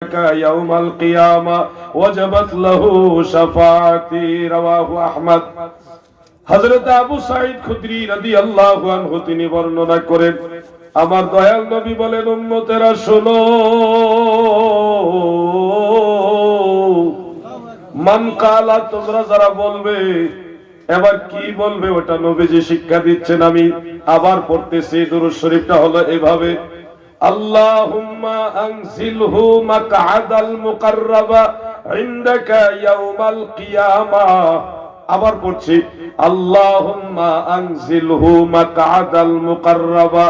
عندك يوم القيامة وجبت له شفاعتي رواه أحمد হযরত আবু সাঈদ খুদরি রাদিয়াল্লাহু আনহু তিনি বর্ণনা করেন আমার দয়াল নবী বলেন উম্মতেরা শোনো মান কালা তোমরা যারা বলবে এবার কি বলবে ওটা নবীজি শিক্ষা দিচ্ছেন আমি আবার পড়তেছি দুরূদ শরীফটা হলো এইভাবে আল্লাহুম্মা আনজিলহু মাকআদাল মুকাররাবা ইনদাকা ইয়াউমাল কিয়ামাহ আবার পড়ছি আল্লাহুম্মা আনজিলহু মাকআদাল মুকাররাবা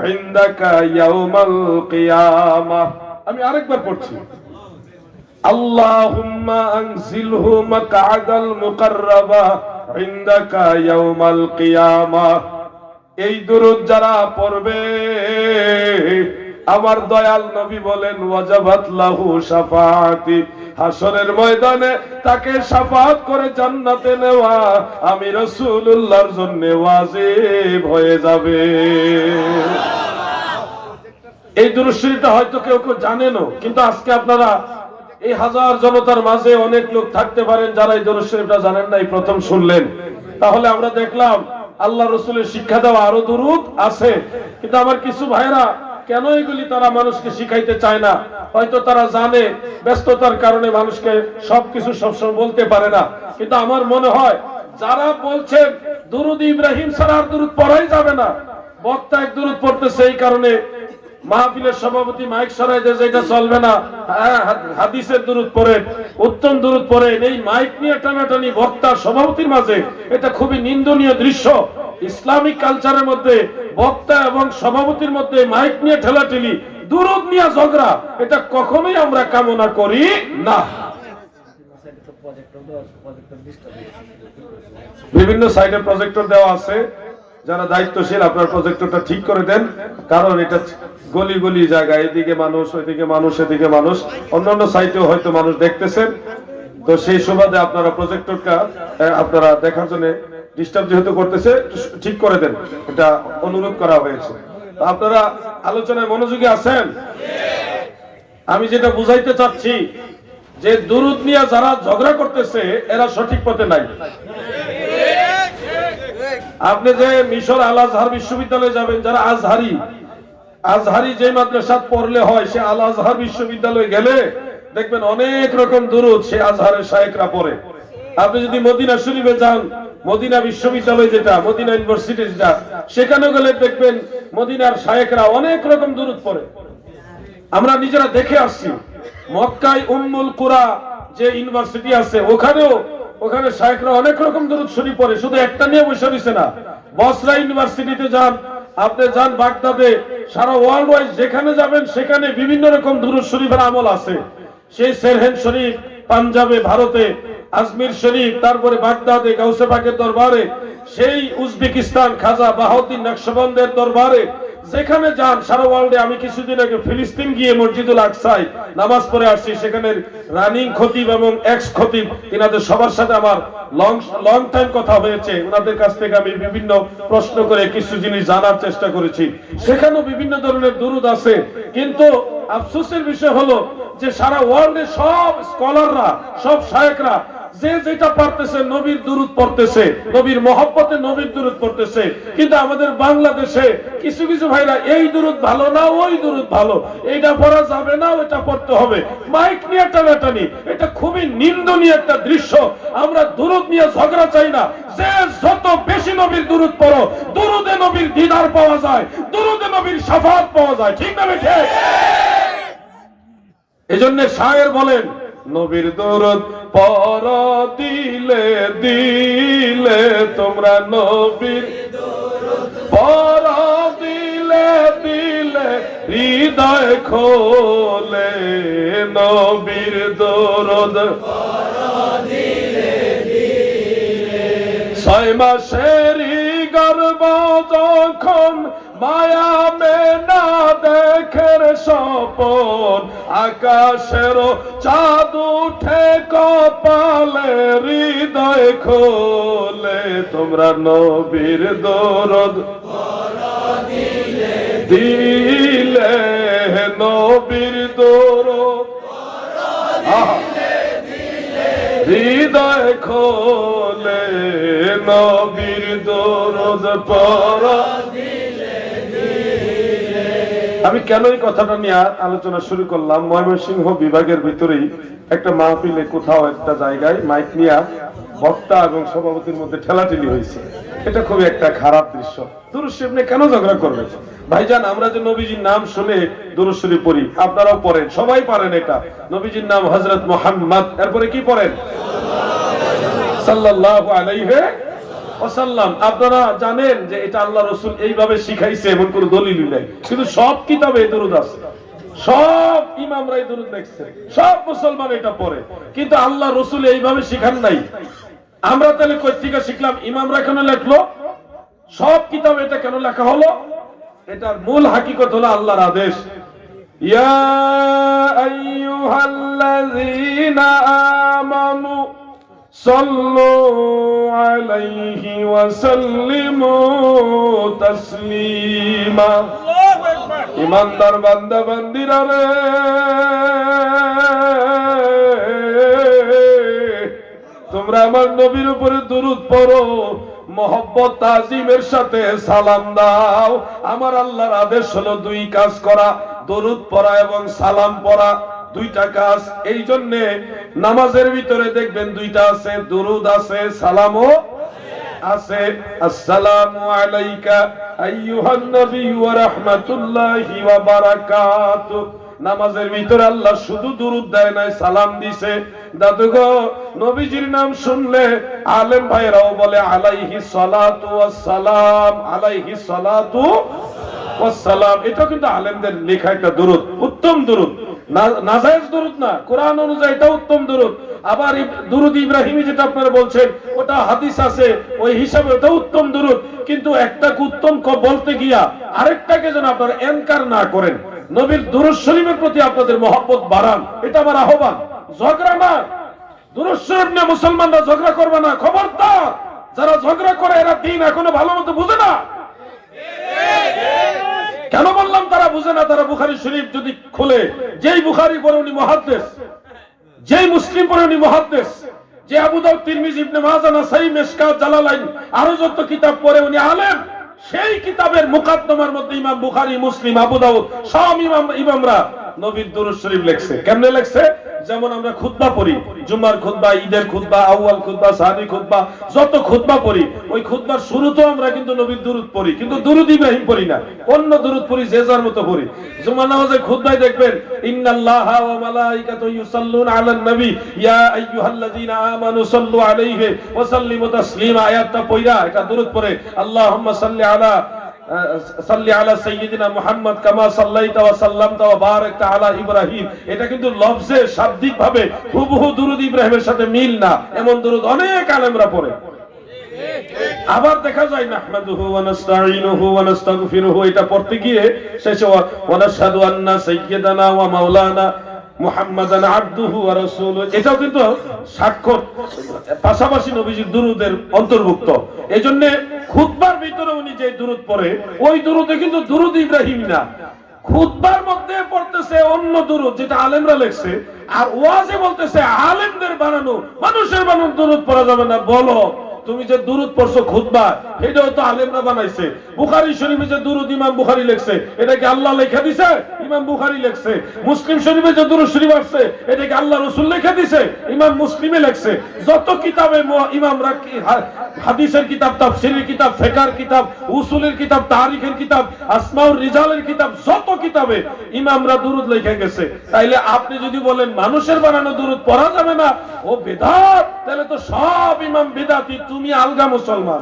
ইনদাকা ইয়াউমাল কিয়ামাহ আমি আরেকবার পড়ছি আল্লাহুম্মা আনজিলহু মাকআদাল মুকাররাবা ইনদাকা ইয়াউমাল কিয়ামাহ এই দুরূদ যারা পড়বে আমার দয়াল নবী বলেন ওয়াজাবাত লাহু শাফাআতি হাসরের ময়দানে তাকে শাফাআত করে জান্নাতে নেওয়া আমি রাসূলুল্লাহর জন্য ওয়াজিব হয়ে যাবে এই দুরূদ শরীফটা হয়তো কেউ কেউ জানেনও কিন্তু আজকে আপনারা এই হাজার জনতার মাঝে অনেক লোক থাকতে পারেন যারা এই দুরূদ শরীফটা জানেন না এই প্রথম শুনলেন তাহলে আমরা দেখলাম আল্লাহ রাসূলের শিক্ষা দেওয়া আরো দুরূদ আছে কিন্তু আমার কিছু ভাইরা কেন এগুলি তারা মানুষকে শিখাইতে চায় না হয়তো তারা জানে ব্যস্ততার কারণে মানুষকে সবকিছু সবসময় বলতে পারে না কিন্তু আমার মনে হয় যারা বলছেন দুরূদ ইব্রাহিম ছাড়া আর দুরূদ পড়াই যাবে না বক্তা এক দুরূদ পড়তেছে এই কারণে মাহফিলের সভাপতি মাইক সরাই দেয় যেটা চলবে না হাদিসের দুরূদ পড়েন উত্তম দুরূদ পড়েন এই মাইক নিয়ে টানাটানি বক্তা সভাপতির মাঝে এটা খুবই নিন্দনীয় দৃশ্য ইসলামিক কালচারের মধ্যে বক্তা এবং সভাপতির মধ্যে মাইক নিয়ে ঠেলাঠেলি দুরূদ নিয়ে ঝগড়া এটা কখনোই আমরা কামনা করি না বিভিন্ন সাইডে প্রজেক্টর দেওয়া আছে যারা দায়িত্বশীল আপনার প্রজেক্টরটা ঠিক করে দেন কারণ এটা গলি গলি জায়গায় এদিকে মানুষ ওইদিকে মানুষ এদিকে মানুষ অন্যান্য সাইটেও হয়তো মানুষ দেখতেছেন তো সেই সুবাদে আপনারা প্রজেক্টরটা আপনারা দেখার জন্য ডিস্টার্ব যেহেতু করতেছে ঠিক করে দেন এটা অনুরোধ করা হয়েছে আপনারা আলোচনায় মনোযোগী আছেন আমি যেটা বুঝাইতে চাচ্ছি যে দুরূদ নিয়ে যারা ঝগড়া করতেছে এরা সঠিক পথে নাই আপনি যে মিশর আল আজহার বিশ্ববিদ্যালয়ে যাবেন যারা আজহারি যে মাদ্রাসাত পড়লে হয় সে আল আজহার বিশ্ববিদ্যালয়ে গেলে দেখবেন অনেক রকম দুরূদ সে আজহারের শায়েখরা পড়ে আপনি যদি মদিনা শরীফে যান মদিনা বিশ্ববিদ্যালয় যেটা মদিনা ইউনিভার্সিটি যেটা সেখানে গেলে দেখবেন মদিনার শায়েখরা অনেক রকম দুরূদ পড়ে আমরা নিজেরা দেখে আসছি মক্কায় উম্মুল কুরা যে ইউনিভার্সিটি আছে ওখানে শায়েখরা অনেক রকম দুরূদ শরীফ পড়ে শুধু একটা নিয়ে বসে রইছে না বসরা ইউনিভার্সিটিতে যান আপনি যান বাগদাদে সারা ওয়ার্ল্ড ওয়াইড যেখানে যাবেন সেখানে বিভিন্ন রকম দুরূদ শরীফের আমল আছে সেই সেরহেন শরীফ পাঞ্জাবে ভারতে আজমির শরীফ তারপরে বাগদাদে গাউসে পাকের দরবারে সেই উজবেকিস্তান খাজা বাহাউদ্দিন নকশবন্দের দরবারে যেখানে যান সারা ওয়ার্ল্ডে আমি কিছুদিন আগে ফিলিস্তিন গিয়ে মসজিদুল আকসায় নামাজ পড়ে আসছি সেখানে রানিং খতিব এবং এক্স খতিব তিনাদের সবার সাথে আমার লং টাইম কথা হয়েছে ওনাদের কাছ থেকে আমি বিভিন্ন প্রশ্ন করে কিছু জিনিস জানার চেষ্টা করেছি সেখানেও বিভিন্ন ধরনের দুরূদ আছে কিন্তু আফসোসের বিষয় হলো যে সারা ওয়ার্ল্ডে সব স্কলাররা সব শায়েখরা যে যেটা পারতেছে নবীর দুরূদ পড়তেছে নবীর মহব্বতে নবীর দুরূদ পড়তেছে কিন্তু আমাদের বাংলাদেশে কিছু কিছু ভাইরা এই দুরূদ ভালো না ওই দুরূদ ভালো এইটা পড়া যাবে না ওইটা পড়তে হবে মাইক নিয়ে টানাটানি এটা খুবই নিন্দনীয় একটা দৃশ্য আমরা দুরূদ নিয়ে ঝগড়া চাই না যে যত বেশি নবীর দুরূদ পড়ো দুরূদে নবীর দিদার পাওয়া যায় দুরূদে নবীর শাফাআত পাওয়া যায় ঠিক না ঠিক এজন্য শায়ের বলেন নবীর দরুদ পড় দিলে দিলে তোমরা নবীর দরুদ পড় দিলে দিলে হৃদয় খোলে নবীর দরুদ পড় দিলে দিলে 6 মাসেরই গর্ভ যখন মায়া মেনা দেখের স্বপন আকাশের চাঁদ উঠে কপালে হৃদয় খোলে তোমরা নবীর দরুদ দিলে নবীর দরুদ হৃদয় খোলে নবীর দরুদ পড়ো। আমি কেন এই কথাটা নিয়ে আলোচনা শুরু করলাম, ময়মনসিংহ বিভাগের ভিতরেই একটা মাহফিলে কোথাও একটা জায়গায় মাইক নিয়ে বক্তা এবং সভাপতির মধ্যে ঠেলাঠেলি হয়েছে। এটা খুবই একটা খারাপ দৃশ্য। দুরূদ শরীফ নিয়ে কেন ঝগড়া করবে ভাইজান? আমরা যে নবীজির নাম শুনে দুরূদ শরীফ পড়ি, আপনারাও পড়েন, সবাই পারেন এটা। নবীজির নাম হযরত মুহাম্মদ, এরপরে কি পড়েন? সাল্লাল্লাহু আলাইহি ওয়াসাল্লাম। আপনারা জানেন যে এটা আল্লাহ রাসূল এইভাবে শিখাইছে, এমন কোনো দলিল নাই, কিন্তু সব কিতাবে দরুদ আছে, সব ইমামরাই দরুদ লিখছে, সব মুসলমান এটা পড়ে, কিন্তু আল্লাহ রাসূল এইভাবে শিখান নাই। আমরা তাহলে কই থেকে শিখলাম? ইমামরা কেন লিখলো? সব কিতাবে এটা কেন লেখা হলো? এটার মূল হাকিকত হলো আল্লাহর আদেশ। ইয়া আইয়ুহাল্লাযীনা আমানু সাল্লু আলাইহি ওয়া সাল্লিমু তাসলিমা। ইমানদার বান্দা বান্দিরা রে, তোমরা আমার নবীর উপরে দুরূদ পড়ো, মহব্বত তাজিমের সাথে সালাম দাও। আমার আল্লাহর আদেশ হলো দুই কাজ করা, দরুদ পড়া এবং সালাম পড়া, দুইটা কাজ। এই জন্য নামাজের ভিতরে দেখবেন দুইটা আছে, দরুদ আছে, সালামও আছে। আসসালামু আলাইকা আইয়ুহান নবী ওয়া রাহমাতুল্লাহি ওয়া বারাকাতুহু। নামাজের ভিতরে আল্লাহ শুধু দুরুদ দেয় নাই, সালাম দিছে। দাদু গো, নবীজির নাম শুনলে আলেম ভাইরাও বলে আলাইহিস সালাতু ওয়াস সালাম, আলাইহিস সালাতু ওয়াস সালাম। এটা কিন্তু আলেমদের লেখা একটা দুরুদ, উত্তম দুরুদ, নাজায়েজ দুরুদ না, কোরআন অনুযায়ী এটা উত্তম দুরুদ। আবার দুরুদ ইব্রাহিমী যেটা আপনারা বলছেন, ওটা হাদিস আছে, ওই হিসাবে ওটা উত্তম দুরুদ। কিন্তু একটাকে উত্তম বলতে গিয়া আরেকটাকে যেন আপনারা এনকার না করেন। নবীর দুরূদ শরীফের প্রতি আপনাদের মহব্বত বাড়ান, এটা আমার আহ্বান। ঝগড়া না, দুরূদ শরীফ নিয়ে মুসলমানরা ঝগড়া করবে না, খবরদার। যারা ঝগড়া করে এরা দিন এখনো ভালো মতো বুঝে না। কেন বললাম তারা বুঝে না? তারা বুখারী শরীফ যদি খুলে, যেই বুখারী পড়ে উনি মুহাদ্দিস, যেই মুসলিম পড়ে উনি মুহাদ্দিস, যে আবু দাউদ, তিরমিজি, ইবনে মাজাহ, নাসাই, মিশকাত, জালালাইন আরো যত কিতাব পড়ে উনি আলেম। সেই কিতাবের মুকাদ্দমার মধ্যে ইমাম বুখারী, মুসলিম, আবু দাউদ সব ইমামরা নবীর দুরূদ শরীফ লেখছে। কেমনে লেখছে? যেমন আমরা খুতবা পড়ি, জুমার খুতবা, ঈদের খুতবা, আউয়াল খুতবা, সানি খুতবা, যত খুতবা পড়ি, ওই খুতবার শুরুতেও আমরা কিন্তু নবীর দুরূদ পড়ি, কিন্তু দুরূদ ইব্রাহিম পড়ি না, অন্য দুরূদ পড়ি, যে যার মতো পড়ি। জুমার নামাজের খুতবায় দেখবেন ইন্নাল্লাহা ওয়া মালাইকাতুহু ইউসাল্লুনা আলান নবী ইয়া আইয়ুহাল্লাযীনা আমানু সাল্লু আলাইহি ওয়া সাল্লিমু তাসলিমা। আয়াতটা পড়া এটা দুরূদ পড়ে, আল্লাহুম্মা সাল্লি আলা সাইয়্যিদিনা মুহাম্মদ কামা সাল্লাইতা ওয়া সাল্লামতা ওয়া বারাকতা আলা ইব্রাহিম। এটা কিন্তু লফজে শাব্দিক ভাবে হুবহু দুরূদ ইব্রাহিমের সাথে মিল না, এমন দুরূদ অনেক আলেমরা পড়ে। আবার দেখা যায় নাহমাদুহু ওয়া নাস্তাঈনুহু ওয়া নাস্তাগফিরুহু, এটা পড়তে গিয়ে শেষে ওয়া নাশহাদু আন্না সাইয়্যিদানা ওয়া মাওলানা মুহাম্মাদান আবদুহু ওয়া রাসূলুহু, এটাও কিন্তু স্বাক্ষর পাশাপাশি নবীজির দুরূদের অন্তর্ভুক্ত। এইজন্য খুতবার ভিতরে উনি যে দুরূদ পড়ে, ওই দুরূদে কিন্তু দুরূদ ইব্রাহিম না, খুতবার মধ্যে পড়তেছে অন্য দুরূদ যেটা আলেমরা লেখছে, আর ওয়াজে বলতেছে আলেমদের বানানো, মানুষের বানানো দুরূদ পড়া যাবে না। বলো, তুমি যে দুরূদ পড়ছো খুতবা, এটাও তো আলেমরা বানাইছে। বুখারী শরীফে যে দুরূদ ইমাম বুখারী লেখছে, এটা কি আল্লাহ লেখা দিছে? ইমাম বুখারী লেখছে। মুসলিম শরীফে যে দুরূদ শরীফ আছে, এটা কি আল্লাহ রাসূল লেখা দিছে? ইমাম মুসলিমে লেখছে। যত কিতাবে ইমামরা হাদিসের কিতাব, তাফসীরের কিতাব, ফিকহের কিতাব, উসুলের কিতাব, তারিখের কিতাব, আসমাউর রিজালের কিতাব, যত কিতাবে ইমামরা দুরূদ লিখে গেছে। তাইলে আপনি যদি বলেন মানুষের বানানো দুরূদ পড়া যাবে না, ও বিদআত, তাহলে তো সব ইমাম বিদআতি, তুমি আলগা মুসলমান।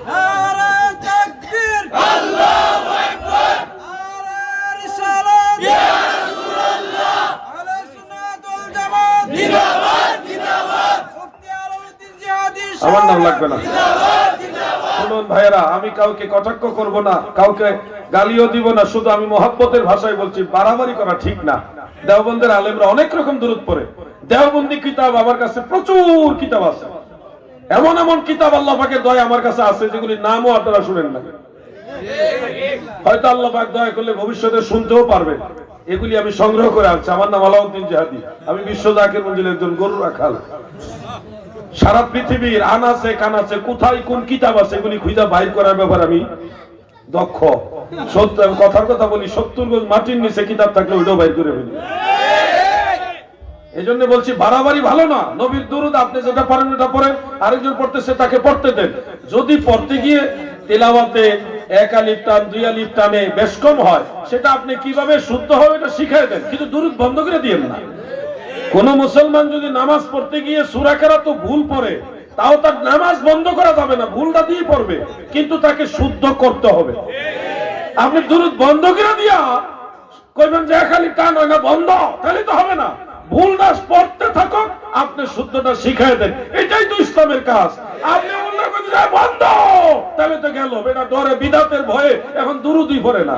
নারে তাকবীর, আল্লাহু আকবার, নারে রিসালাত, ইয়া রাসূলুল্লাহ, আহলে সুন্নাত ওয়াল জামাত, জিন্দাবাদ জিন্দাবাদ, মুফতি আলাউদ্দিন জিহাদি সাহেব, আমার নাম লাগবে না। জিন্দাবাদ জিন্দাবাদ। শুনুন ভাইয়েরা, আমি কাউকে কটাক্ষ করব না, কাউকে গালিও দিব না, শুধু আমি মহব্বতের ভাষায় বলছি, বাড়াবাড়ি করা ঠিক না। দেওবন্দের আলেমরা অনেক রকম দুরূদ পড়ে। দেওবন্দি কিতাব আমার কাছে প্রচুর কিতাব আছে, এমন এমন কিতাব আল্লাহ পাকের দয়া আমার কাছে আছে যেগুলির নামও আপনারা শুনেন না, হয়তো আল্লাহ পাক দয়া করলে ভবিষ্যতে শুনতেও পারবেন। এগুলি আমি সংগ্রহ করে আনছি। আমার নাম আলাউদ্দিন জিহাদি, আমি বিশ্ব জাকির মঞ্জিলের একজন গরু রাখাল। সারা পৃথিবীর আনাচে কানাচে কোথায় কোন কিতাব আছে এগুলি খুঁজে বাইর করার ব্যাপারে আমি দক্ষ। সত্য কথার কথা বলি, 70 গজ মাটির নিচে কিতাব থাকলে ওইটাও বাইর করে ফেলি। এই জন্য বলছি বাড়াবাড়ি ভালো না। নবীর দুরূদ আপনি যেটা পড়েন ওটা পড়েন, আরেকজন পড়তেছে তাকে পড়তে দেন। যদি পড়তে গিয়ে তেলাওয়াতে 1 আলিফ টান 2 আলিফ টানে বেশ কম হয়, সেটা আপনি কিভাবে শুদ্ধ হবে এটা শিখিয়ে দেন, কিন্তু দুরূদ বন্ধ করে দিয়েন না। কোন মুসলমান যদি নামাজ পড়তে গিয়ে সূরা কেরাত ভুল পড়ে, তাও তার নামাজ বন্ধ করা যাবে না, ভুলটা দিয়ে পড়বে, কিন্তু তাকে শুদ্ধ করতে হবে। আপনি দুরূদ বন্ধ করে দিয়া কইবেন যে খালি কান হয় না বন্ধ, তাহলে তো হবে না। ভুলটা পড়তে থাকুন, আপনি শুদ্ধটা শিখাই দেন, এটাই তো ইসলামের কাজ। আপনি উল্লেখ করে বন্ধ, তাহলে তো গেল। এটা ডরে বিদাতের ভয়ে এখন দুরূদই পড়ে না,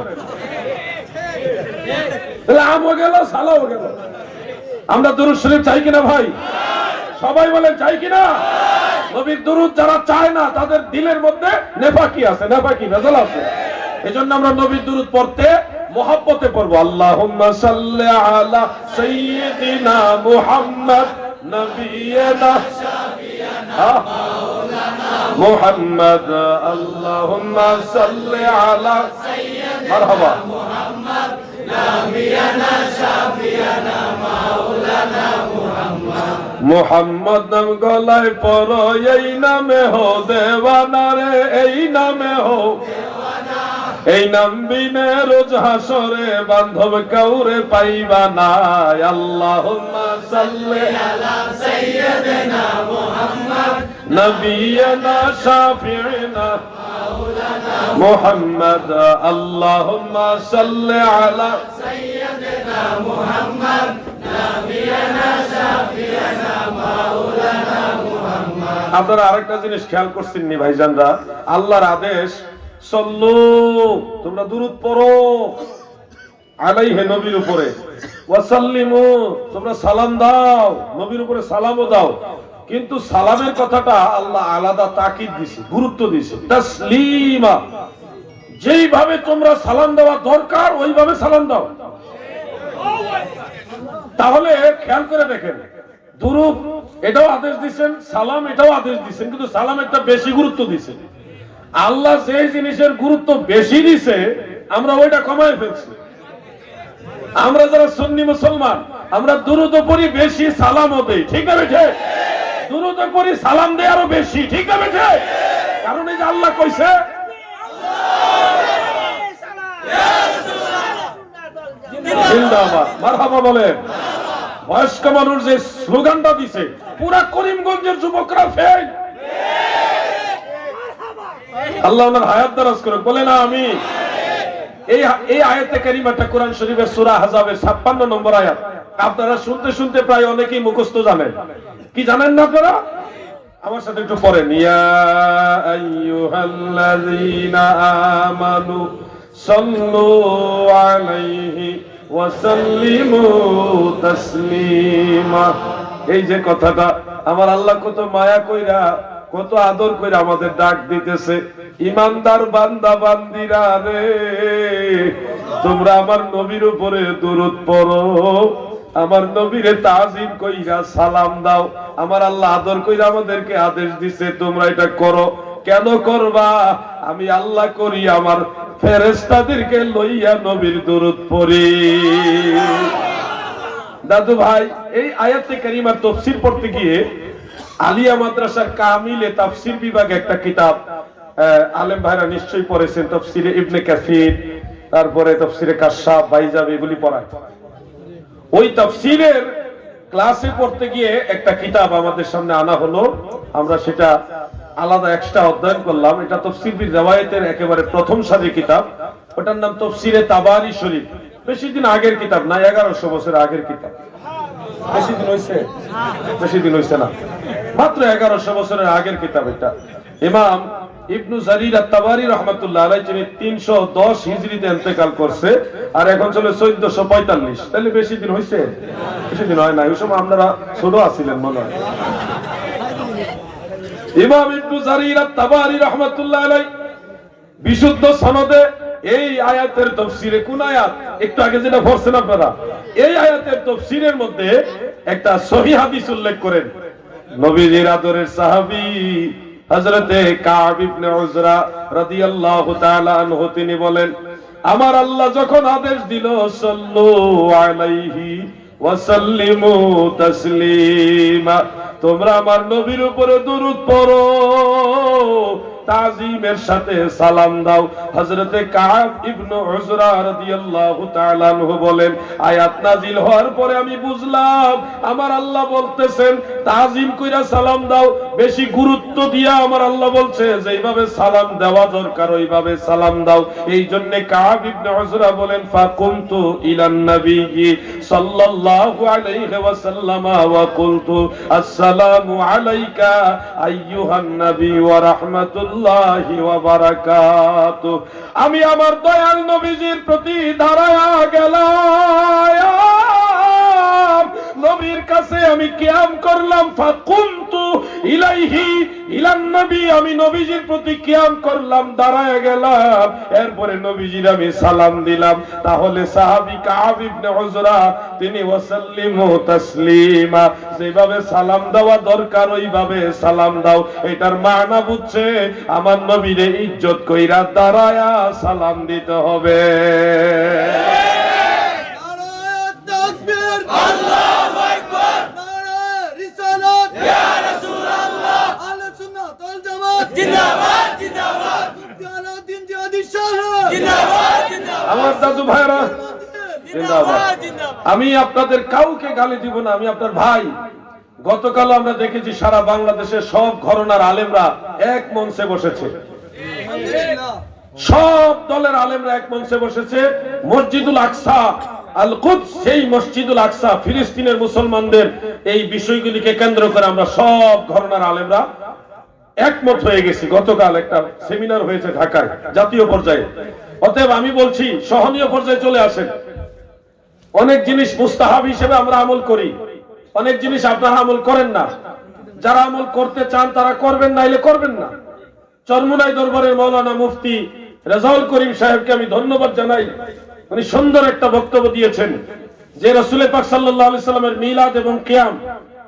তাহলে আমও গেল সালাও গেল। আমরা দুরূদ শরীফ চাই কিনা ভাই? সবাই বলেন চাই কিনা? নবীর দুরূদ যারা চায় না তাদের দিলের মধ্যে নেফাকি আছে, নেফাকি ভেজাল আছে। এজন্য আমরা নবীর দুরূদ পড়তে মুহাব্বতে পড়বো। আল্লাহুম্মা সাল্লি আলা সাইয়্যিদিনা মুহাম্মদ নবিয়িনা শাফিয়ানা মাওলানা মুহাম্মদ। আল্লাহুম্মা সাল্লি আলা সাইয়্যিদিনা মারহাবা মুহাম্মদ নবিয়িনা শাফিয়ানা মাওলানা মুহাম্মদ। মুহাম্মদ নাম গলায় পরো, এই নামে হো দেওয়ানা রে, এই নামে হো দেওয়ানা। এই নাম বিনে রোজ হাসরে বান্ধব কাউরে পাইবা না। আল্লাহুম্মা সাল্লি আলা সাইয়্যিদিনা মুহাম্মদ নবিয়িনা শাফিঈনা মাওলানা মুহাম্মদ। আল্লাহুম্মা সাল্লি আলা সাইয়্যিদিনা মুহাম্মদ নবিয়িনা শাফিঈনা মাওলানা মুহাম্মদ। আপনারা আরেকটা জিনিস খেয়াল করছেন নি ভাইজানরা? আল্লাহর আদেশ সল্লু, তোমরা দুরূদ পড়ো আলাইহি, নবীর উপরে, ওয়াসাল্লিমু, তোমরা সালাম দাও, নবীর উপরে সালামও দাও। কিন্তু সালামের কথাটা আল্লাহ আলাদা তাকিদ দিয়েছে, গুরুত্ব দিয়েছে। তাসলিমা, যেইভাবে তোমরা সালাম দেওয়া দরকার ওইভাবে সালাম দাও। তাহলে খেয়াল করে দেখেন, দুরূদ এটাও আদেশ দিয়েছেন, সালাম এটাও আদেশ দিয়েছেন, কিন্তু সালাম একটা বেশি গুরুত্ব দিয়েছেন। আল্লাহ যে জিনিসের গুরুত্ব বেশি দিছে আমরা ওইটা কমায় ফেলছি। আমরা যারা সুন্নি মুসলমান, আমরা দুরূদ পড়ি বেশি, সালামও দেই, ঠিক না বেঠে? দুরূদ পড়ি সালাম দেই আরো বেশি, ঠিক না বেঠে? কারণ এই যে আল্লাহ কইছে জিন্দাবাদ মারহাবা বলেন। বয়স্ক মানুষ যে স্লোগানটা দিছে, পুরা করিমগঞ্জের যুবকরা ফেল। আল্লাহ ওনার হায়াত দারাজ করুক, বলে না আমি। এই আয়াতে কারিমাটা কোরআন শরীফের সূরা আহজাবের 56 নম্বর আয়াত। আপনারা শুনতে শুনতে প্রায় অনেকেই মুখস্থ জানেন। কি জানেন না আপনারা? আমার সাথে একটু পড়েন। ইয়া আইয়ুহাল্লাযীনা আমানু সাল্লু আলাইহি ওয়া সাল্লিমু তাসলিমা। এই যে কথাটা, আমার আল্লাহ কত মায়া কইরা কত আদর করে আমাদের ডাক দিতেছে, ইমানদার বান্দা বান্দিরা রে, তোমরা আমার নবীর উপরে দুরূদ পড়ো, আমার নবীরে তাজিম কইরা সালাম দাও। আমার আল্লাহ আদর কইরা আমাদেরকে আদেশ দিছে তোমরা এটা করো। কেন করবা? আমি আল্লাহ করি আমার ফেরেশতাদেরকে লইয়া নবীর দুরূদ পড়ি। দাদু ভাই, এই আয়াতে কারিমার তাফসীর পড়তে গিয়ে আলিয়া মাদ্রাসার কামিলে তাফসীর বিভাগে একটা কিতাব আলেম ভাইরা নিশ্চয়ই পড়েছেন, তাফসীরে ইবনে কাসির, তারপরে তাফসীরে কাশশাফ, বাইজাব, এগুলি পড়ায়। ওই তাফসীরের ক্লাসে পড়তে গিয়ে একটা কিতাব আমাদের সামনে আনা হলো, আমরা সেটা আলাদা এক্সট্রা অধ্যয়ন করলাম। এটা তাফসীর বিল রিওয়ায়াতের একেবারে প্রথম সারির কিতাব, ওটার নাম তাফসীরে তাবারি শরীফ। বেশি দিন আগের কিতাব না, 1100 বছর আগের কিতাব। বেশি দিন হইছে? বেশি দিন হইছে না, মাত্র 1100 বছরের আগের কিতাব এটা। ইমাম ইবনু জারির আত-তাবারি রাহমাতুল্লাহ আলাইহি যিনি 310 হিজরিতে ইন্তেকাল করছে, আর এখন চলে 1445। তাহলে বেশি দিন হইছে? বেশি দিন হয় না, ওই সময় আপনারা ছোট আছিলেন মনে হয়। ইমাম ইবনু জারির আত-তাবারি রাহমাতুল্লাহ আলাইহি বিশুদ্ধ সনদে এই আয়াতের তাফসীরে কোন আয়াত একটু আগে যেটা পড়ছেন আপনারা, এই আয়াতের তাফসীরের মধ্যে একটা সহিহ হাদিস উল্লেখ করেন। নবীজির আদরের সাহাবী হযরতে কাব ইবনে উজরা রাদিয়াল্লাহু তাআলা আনহু তিনি বলেন, আমার আল্লাহ যখন আদেশ দিল সাল্লু আলাইহি ওয়া সাল্লিমু তাসলিমা, তোমরা আমার নবীর উপরে দুরূদ পড়ো, তাজিমের সাথে সালাম দাও। হযরতে কাব ইবনে উজরা রাদিয়াল্লাহু তাআলা আনহু বলেন, আয়াত নাজিল হওয়ার পরে আমি বুঝলাম আমার আল্লাহ বলতেছেন তাজিম কইরা সালাম দাও, বেশি গুরুত্ব দিয়া আমার আল্লাহ বলছে যেইভাবে সালাম দেওয়া দরকার ওইভাবে সালাম দাও। এই জন্য কাব ইবনে উজরা বলেন, ফাকুনতু ইলান নবী সাল্লাল্লাহু আলাইহি ওয়াসাল্লাম ওয়া কুলতু আসসালামু আলাইকা আইয়ুহান নবী ওয়া রাহমাতুল্লাহি ওয়া বারাকাতুহু। আমি আমার দয়াল নবীজির প্রতি দাঁড়ায়া গেলাম, নবীর কাছে আমি কিয়াম করলাম। ফাকুনতু ইলাইহি ইলান নবী, আমি নবীজির প্রতি কিয়াম করলাম, দাঁড়ায়া গেলাম, এরপরে নবীজির আমি সালাম দিলাম। তাহলে সাহাবী কাব ইবনে উজরা তিনি ওয়াসাল্লিমু তাসলিমা, যেভাবে সালাম দেওয়া দরকার ওইভাবে সালাম দাও, এটার মানা বুঝছে আমার নবীরে ইজ্জত কইরা দাঁড়ায়া সালাম দিতে হবে। আমার দাদু ভাইরা জিন্দাবাদ। আমি আপনাদের কাউকে গালি দিব না, আমি আপনার ভাই। গতকাল আমরা দেখেছি সারা বাংলাদেশের সব ঘরানার আলেমরা এক মঞ্চে বসেছে, সব দলের আলেমরা এক মঞ্চে বসেছে। মসজিদুল আকসা আল কুদস, সেই মসজিদুল আকসা ফিলিস্তিনের মুসলমানদের এই বিষয়গুলিকে কেন্দ্র করে আমরা সব ঘরানার আলেমরা একমত হয়ে গেছি। গতকাল একটা সেমিনার হয়েছে ঢাকায় জাতীয় পর্যায়ে। অতএব আমি বলছি সহনীয় পর্যায়ে চলে আসেন। অনেক জিনিস মুস্তাহাব হিসেবে আমরা আমল করি, অনেক জিনিস আপনারা আমল করেন না। যারা আমল করতে চান তারা করবেন, নাইলে করবেন না। চরমুনাই দরবারের মাওলানা মুফতি রেজাউল করিম সাহেবকে আমি ধন্যবাদ জানাই, উনি সুন্দর একটা বক্তব্য দিয়েছেন যে রাসূল পাক সাল্লাল্লাহু আলাইহি সাল্লামের মিলাদ এবং কিয়াম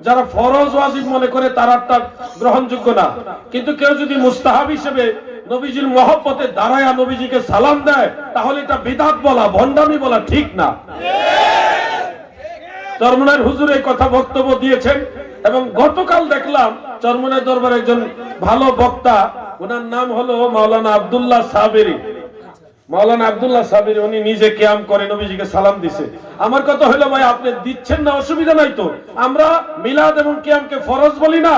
যারা ফরজ ওয়াজিব মনে করে তারাটা গ্রহণযোগ্য না, কিন্তু কেউ যদি মুস্তাহাব হিসেবে নবীজির মহব্বতে দাঁড়ায়া নবীজিকে সালাম দেয় তাহলে এটা বিদআত বলা, ভণ্ডামি বলা ঠিক না। চরমুনাইর হুজুর এই কথা বক্তব্য দিয়েছেন এবং গতকাল দেখলাম চরমুনাই দরবারে একজন ভালো বক্তা, ওনার নাম হলো মাওলানা আব্দুল্লাহ সাবেরী। মাওলানা আব্দুল্লাহ সাবেরী উনি নিজে কিয়াম করে নবীজিকে সালাম দিছে। আমার কথা হলো ভাই আপনি দিচ্ছেন না, অসুবিধা নাই তো। আমরা মিলাদ এবং কিয়ামকে ফরজ বলি না,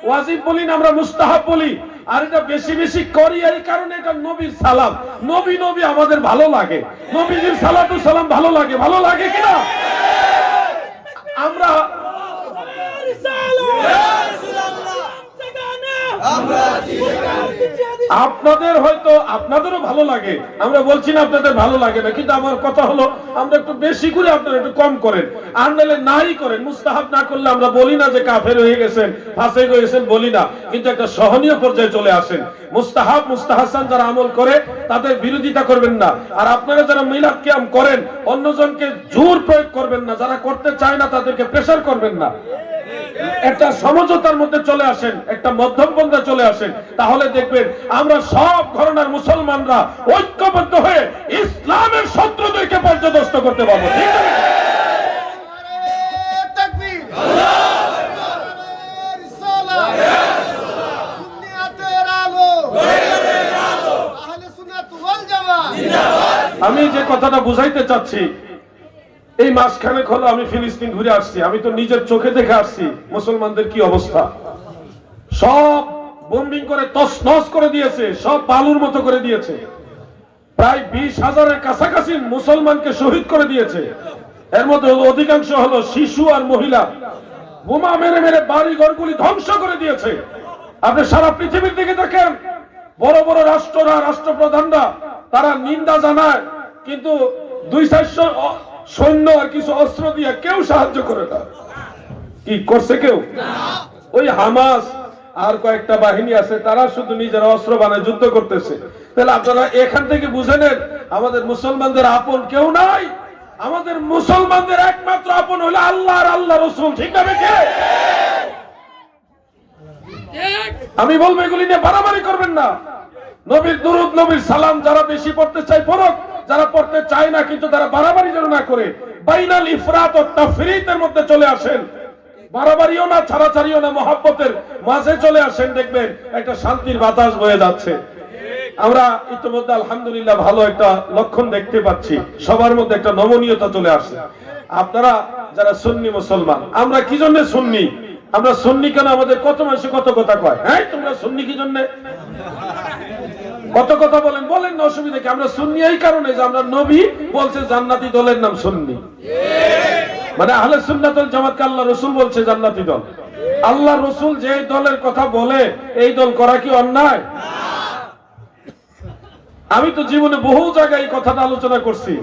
ওয়াজিব বলি না, আমরা মুস্তাহাব বলি। আর এটা বেশি বেশি করি এই কারণে এটা নবীর সালাম, নবী নবী আমাদের ভালো লাগে, নবীজির সালাতু সালাম ভালো লাগে, ভালো লাগে কিনা? আমরা আপনাদের হয়তো আপনাদেরও ভালো লাগে, আমরা বলছি না আপনাদের ভালো লাগে না, কিন্তু আমার কথা হলো আমরা একটু বেশি করে আপনারা একটু কম করেন, আর নাহলে নাই করেন। মুস্তাহাব না করলে আমরা বলি না যে কাফের হয়ে গেছেন, ফাসিক হয়ে গেছেন, বলি না, কিন্তু একটা সহনীয় পর্যায়ে চলে আসেন। মুস্তাহাব মুস্তাহাসান যারা আমল করে তাদের বিরোধিতা করবেন না, আর আপনারা যারা মিলাদ কিয়াম করেন অন্যজনকে জোর প্রয়োগ করবেন না, যারা করতে চায় না তাদেরকে প্রেসার করবেন না। একটা সমঝোতার মধ্যে চলে আসেন, একটা মধ্যম পন্থা চলে আসেন, তাহলে দেখবেন আমরা সব ঘরানার মুসলমানরা ঐক্যবদ্ধ হয়ে ইসলামের শত্রুদেরকে পর্যদস্ত করতে পারবো। ঠিক আছে? আমি যে কথাটা বুঝাইতে চাচ্ছি, এই মাসখানেক হলো আমি ফিলিস্তিন ঘুরে আসছি, আমি তো নিজের চোখে দেখে আসছি মুসলমানদের কি অবস্থা। সব বোম্বিং করে তছনছ করে দিয়েছে, সব বালুর মতো করে দিয়েছে। প্রায় 20,000-এর কাছাকাছি মুসলমানকে শহীদ করে দিয়েছে। এর মধ্যে অধিকাংশ হলো শিশু আর মহিলা। বোমা মেরে মেরে বাড়ি ঘরগুলি ধ্বংস করে দিয়েছে। আপনি সারা পৃথিবীর দিকে দেখেন, বড় বড় রাষ্ট্ররা, রাষ্ট্রপ্রধানরা তারা নিন্দা জানায়, কিন্তু 200-400 সৈন্য আর কিছু অস্ত্র দিয়ে কেউ সাহায্য করে না। কি করছে কেউ? ওই হামাস আর কয়েকটা বাহিনী আছে, তারা শুধু নিজেরা অস্ত্র বানায় যুদ্ধ করতেছে। তাহলে আপনারা এখান থেকে বুঝে নেন আমাদের মুসলমানদের আপন কেউ নাই, আমাদের মুসলমানদের একমাত্র আপন হলো আল্লাহ আর আল্লাহ রাসূল। ঠিক না বেঠিক? আমি বলবো এগুলি নিয়ে বাড়াবাড়ি করবেন না। নবীর দুরূদ নবীর সালাম যারা বেশি পড়তে চায় পড়ুক, যারা পড়তে চায় না কিন্তু তারা বাড়াবাড়ি যেন না করে বাইনাল ইফরাত ও তাফরীতের মধ্যে চলে আসেন। বাড়াবাড়িও না, ছাড়াছাড়িও না, মহব্বতের মাঝে চলে আসেন, দেখবেন একটা শান্তির বাতাস বয়ে যাচ্ছে। আমরা ইতিমধ্যে আলহামদুলিল্লাহ ভালো একটা লক্ষণ দেখতে পাচ্ছি, সবার মধ্যে একটা নমনীয়তা চলে আসছে। আপনারা যারা সুন্নি মুসলমান, আমরা কি জন্য সুন্নি? আমরা সুন্নি কেন? আমাদের কত মানুষ কত কথা কয়, হ্যাঁ তোমরা সুন্নি কি জন্য কত কথা বলেন, বলেন না, অসুবিধা কি? আমরা সুন্নি এই কারণে যে আমরা নবী বলছে জান্নাতি দলের নাম সুন্নি, মানে আহলে সুন্নাত ওয়াল জামাতকে আল্লাহ রাসূল বলছে জান্নাতি দল। আল্লাহ রাসূল যে দলের কথা বলে এই দল করা কি অন্যায়? আমি তো জীবনে বহু জায়গায় এই কথাটা আলোচনা করছি।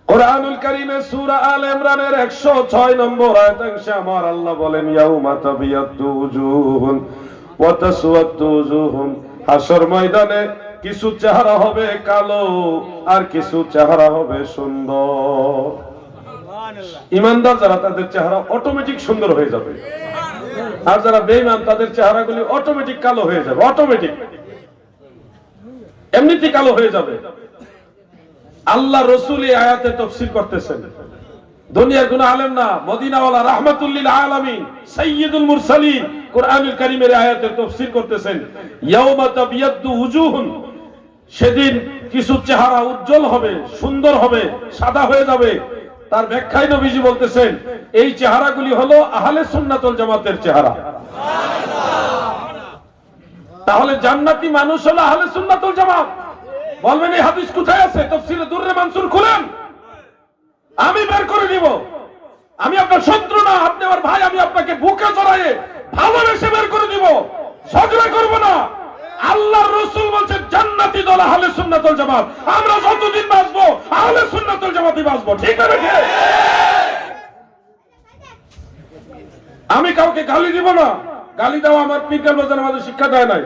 কোরআনুল কারীমে সূরা আলে ইমরানের 106 নম্বর আয়াতে আমার আল্লাহ বলেন ইয়াউমা তাবিয়াদ্দু উজুহুন ওয়া তাসওয়াদ্দু উজুহুন। হাশর ময়দানে কিছু চেহারা হবে কালো আর কিছু চেহারা হবে সুন্দর। ইমানদার যারা তাদের চেহারা অটোমেটিক সুন্দর হয়ে যাবে, আর যারা বেঈমান তাদের চেহারাগুলি অটোমেটিক কালো হয়ে যাবে, অটোমেটিক এমনিতেই কালো হয়ে যাবে। আল্লাহ রাসূল এই আয়াতে তাফসীর করতেছেন, দুনিয়ার কোন আলেম না, মদিনাওয়ালা রাহমাতুল লিল আলামিন সাইয়্যিদুল মুরসালিন কোরআনুল কারীমের আয়াতের তাফসীর করতেছেন। ইয়াউমা তাবিয়াদ্দু উজুহুন, সেদিন কিছু চেহারা উজ্জ্বল হবে, সুন্দর হবে, সাদা হয়ে যাবে। তার ব্যাখ্যায় নবীজি বলতেছেন এই চেহারাগুলি হলো আহলে সুন্নাত ওয়াল জামাতের চেহারা। তাহলে জান্নাতি মানুষ হলো আহলে সুন্নাত ওয়াল জামাত। বলবেন এই হাদিস কোথায় আছে? তাফসীরে দুররে মানসুর খুলেন, আমি বের করে দিব। আমি আপনার শত্রু না, আপনি আমার ভাই, আমি আপনাকে বুকে জড়ায়ে ভালোবেসে বের করে দিব, ঝগড়া করব না। আল্লাহর রাসূল বলেন জান্নাতি দল আহলে সুন্নাত ওয়াল জামাত। আমরা যতদিন বাঁচবো আহলে সুন্নাত ওয়াল জামাতই বাঁচবো। ঠিক আছে? আমি কাউকে গালি দিব না, গালি দেওয়া আমার পীর বাজার আমাদের শিক্ষা দেয় নাই।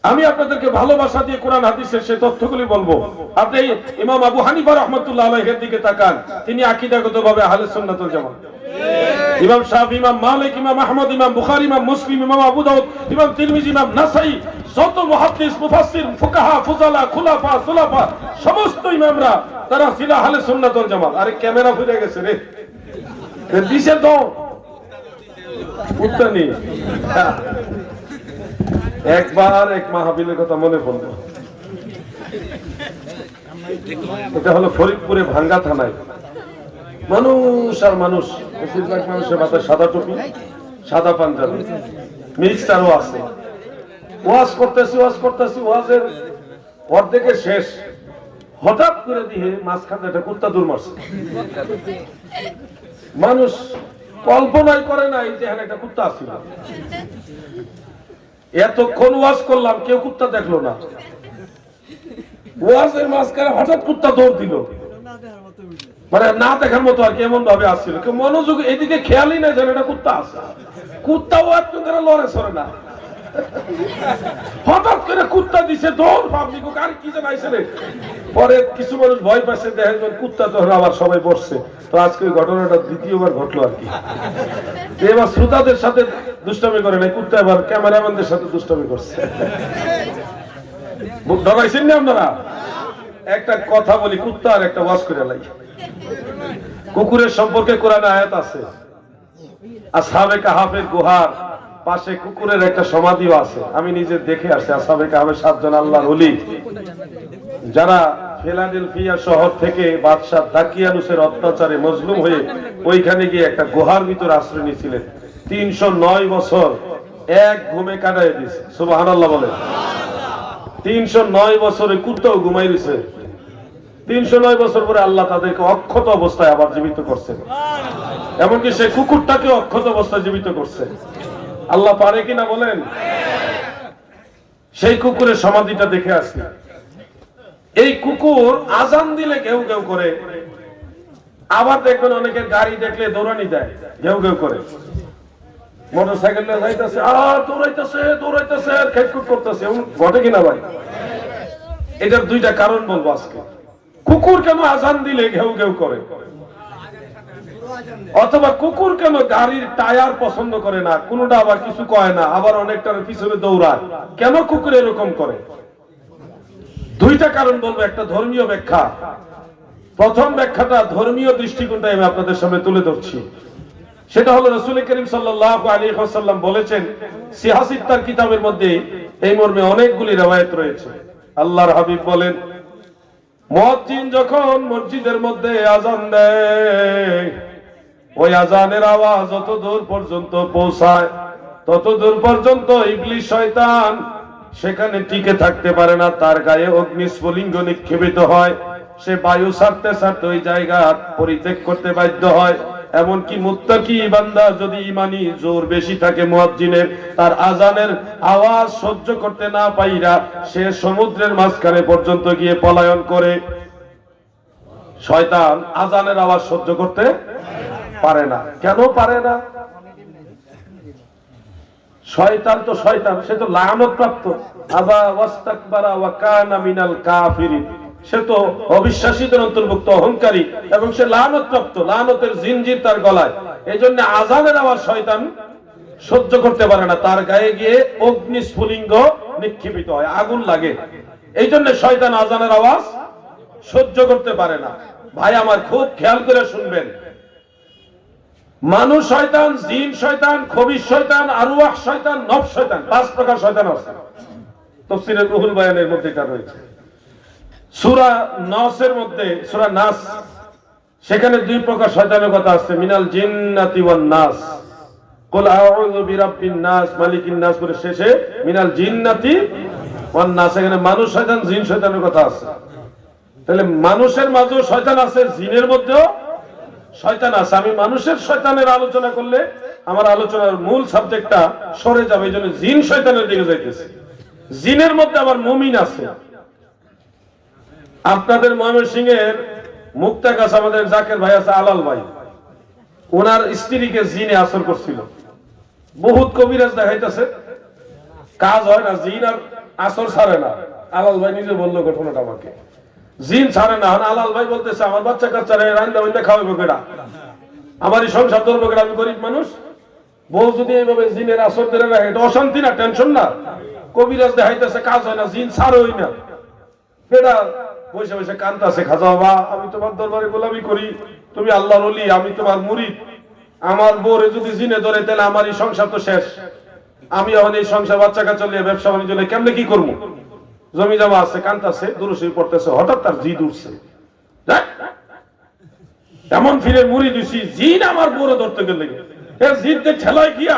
আমি আপনাদেরকে ভালোবাসা দিয়ে কোরআন হাদিসের সেই তথ্যগুলি বলবো। আপনি ইমাম আবু হানিফা রাহমাতুল্লাহ আলাইহির দিকে তাকান, তিনি আকীদাগতভাবে আহলে সুন্নাত ওয়াল জামাত। ইমাম শাফি, ইমাম মালিক, ইমাম আহমদ, ইমাম বুখারী, ইমাম মুসলিম, ইমাম আবু দাউদ, ইমাম তিরমিজি, ইমাম নাসাই, যত মুহাদ্দিস, মুফাসসির, ফুকাহা, ফুজালা, খুলাফা, সুলাফা, সমস্ত ইমামরা তারা ছিল আহলে সুন্নাত ওয়াল জামাত। আরে ক্যামেরা ফুরে গেছে রে, দিছে তো উত্তর নেই। একবার এক মাহফিলের কথা মনে পড়লো, এটা হলো ফরিদপুরে ভাঙ্গা থানায়। মানুষ আর মানুষ, বেশিরভাগ মানুষের মাথায় সাদা টুপি, সাদা পাঞ্জাবি, মিক্সচারও আছে। ওয়াজ করতেছি, ওয়াজের অর্ধেকে শেষ, হঠাৎ করে দিয়ে মাঝখানে একটা কুত্তা দৌড় মারছে। মানুষ কল্পনাই করে নাই যে এখানে একটা কুত্তা আসছিল। এতক্ষণ ওয়াজ করলাম, কেউ কুত্তা দেখলো না। ওয়াজের মাঝখানে হঠাৎ কুত্তা দৌড় দিল, মানে না দেখার মতো আর কি, এমন ভাবে আসছিল। কেউ মনোযোগ এদিকে খেয়ালই নাই যেন এটা কুত্তা আছে। কুত্তাও একটু করে লড়ে সরে না, হঠাৎ করে কুত্তা দিছে দৌড়। পাবলিক আর কি যেন আইছে রে। পরে কিছু মানুষ ভয় পাচ্ছে, দেখেন কুত্তা তখন আবার সবাই বসছে। তো আজকে ওই ঘটনাটা দ্বিতীয়বার ঘটলো আর কি। এবার শ্রোতাদের সাথে দুষ্টামি করে নাই, কুত্তা এবার ক্যামেরাম্যানদের সাথে দুষ্টামি করছে। ডরাইছেন না আপনারা? একটা কথা বলি, কুত্তা আর একটা ওয়াজ করে লাই। কুকুরের সম্পর্কে কোরআনে আয়াত আছে, আসহাবে কাহাফের গুহার পাশে কুকুরের একটা সমাধিও আছে। আমি নিজে দেখে আসছি। আসহাবে কাহাফের 7 জন আল্লাহর ওলি যারা ফিলাডেলফিয়া শহর থেকে বাদশাহ দাকিয়ানুসের অত্যাচারে মজলুম হয়ে ওইখানে গিয়ে একটা গুহার ভিতর আশ্রয় নিয়েছিলেন। 309 বছর এক ঘুমে কাটায় দিয়েছে। সুবহানাল্লাহ বলেন। 309 বছরে কুত্তাও ঘুমাই দিয়েছে। 309 বছর পরে আল্লাহ তাদেরকে অক্ষত অবস্থায় আবার জীবিত করছেন। এমনকি সেই কুকুরটাকে অক্ষত অবস্থায় জীবিত করছে। আল্লাহ পারে কিনা বলেন? সেই কুকুরের সমাধিটা দেখে আসি। এই কুকুর আজান দিলে ঘেউ ঘেউ করে, আবার দেখবেন অনেকের গাড়ি দেখলে দৌড়ানি দেয়, ঘেউ ঘেউ করে। মোটরসাইকেল যাইতেছে আর দৌড়াইতেছে, আর খেটকুট করতেছে। ঘটে কিনা ভাই? এটার দুইটা কারণ বলবো আজকে। কুকুর কেন আজান দিলে ঘেউ ঘেউ করে, অথবা কুকুর কেন গাড়ির টায়ার পছন্দ করে না, কোনটা আবার কিছু কয় না, আবার অনেকটার পিছনে দৌড়ায়, কেন কুকুর এরকম করে? দুইটা কারণ বলবো, একটা ধর্মীয় ব্যাখ্যা। প্রথম ব্যাখ্যাটা ধর্মীয় দৃষ্টিকোণটা আমি আপনাদের সামনে তুলে ধরছি। সেটা হলো রাসূল করিম সাল্লাল্লাহু আলাইহি ওয়াসাল্লাম বলেছেন, সিহাহ সিত্তার কিতাবের মধ্যে এই মর্মে অনেকগুলি রওয়ায়াত রয়েছে। আল্লাহর হাবিব বলেন, মুয়াজ্জিন যখন মসজিদের মধ্যে আযান দেয়, ওই আযানের আওয়াজ যত দূর পর্যন্ত পৌঁছায় তত দূর পর্যন্ত ইবলিস শয়তান সেখানে টিকে থাকতে পারে না, তার গায়ে অগ্নিস্ফুলিঙ্গ নিক্ষেপিত হয়, সে বায়ু ছাড়তে ছাড়তে ওই জায়গা পরিত্যাগ করতে বাধ্য হয়। এমনকি মুত্তাকি বান্দা যদি ঈমানি জোর বেশি থাকে মুয়াজ্জিনের, তার আযানের আওয়াজ সহ্য করতে না পাইরা সে সমুদ্রের মাঝখানে পর্যন্ত গিয়ে পলায়ন করে। শয়তান আযানের আওয়াজ সহ্য করতে পারে না। কেন পারে না? শয়তান তো শয়তান, সে তো লানত প্রাপ্ত, আবা ওয়াস্তাকবারা ওয়া কানা মিনাল কাফিরিন, সে তো অবিশ্বাসীদের অন্তর্ভুক্ত, অহংকারী, এবং সে লানত প্রাপ্ত, লানতের জিনজির তার গলায়। এইজন্য আযানের আওয়াজ শয়তান সহ্য করতে পারে না, তার গায়ে গিয়ে অগ্নিস্ফুলিঙ্গ নিক্ষেপিত হয়, আগুন লাগে। এইজন্য শয়তান আযানের আওয়াজ সহ্য করতে পারে না। ভাই আমার খুব খেয়াল করে শুনবেন, মানুষ শয়তান, জিন শয়তান, খবিশ শয়তান, আরওয়াহ শয়তান, নফস শয়তান, 5 প্রকার শয়তান আছে। তাফসীরে রুহুল বায়ানের মধ্যে এটা রয়েছে। সূরা নাসের মধ্যে, সূরা নাস, সেখানে 2 প্রকার শয়তানের কথা আছে, মিনাল জিন্নাতি ওয়ান নাস, কুল আউযু বিরাব্বিন নাস মালিকিন নাস করে শেষে মিনাল জিন্নাতি ওয়ান নাস, এখানে মানুষ শয়তান, জিন শয়তানের কথা আছে। তাহলে মানুষের মাঝেও শয়তান আছে, জিনের মধ্যেও শয়তান আছে। আমি মানুষের শয়তানের আলোচনা করলে আমার আলোচনার মূল সাবজেক্টটা সরে যাবে, এই জন্য জিন শয়তানের দিকে যাইতেছে। জিনের মধ্যে আবার মুমিন আছে। আপনাদের ময়মনসিংহের মুক্তাগাছ আমাদের জাকের ভাই আছে, আলাল ভাই, ওনার স্ত্রীকে জিনে আসর করছিল। বহুত কবিরাজ দেখাইতেছে, কাজ হয় না, জিন আর আসর ছাড়ে না। আলাল ভাই নিজে বললো ঘটনাটা আমাকে, জিন ছাড়ে না। আলাল ভাই বলতেছে, আমার বাচ্চা কাচ্চারা রান্না বান্না খাওয়াবো কেডা, আমারই সংসার ধরবো কেডা, আমি গরিব মানুষ। বউ যদি এইভাবে জিনের আসর ধরে রাখে, এটা অশান্তি না, টেনশন না? কবিরাজ দেখাইতেছে, কাজ হয় না, জিন ছাড়োই না। বেটা বসে বসে কাঁদতেছে, খাজা বাবা আমি তোমার দরবারে গোলামি করি, তুমি আল্লাহর ওলি, আমি তোমার মুরিদ, আমার বউরে যদি জিনে ধরে তাহলে আমার এই সংসার তো শেষ। আমি এখন এই সংসার বাচ্চা কাচ্চা নিয়ে ব্যবসা বাণিজ্য নিয়ে কেমনে কি করবো? জমি জমা আছে, কাঁদতেছে, দুরুশি পড়তেছে, হঠাৎ তার জিদ উঠছে, এমন ফিরে মুড়ি দিছি, জিন আমার বউরে ধরতে গেলে জিদদের ঠেলায় গিয়া,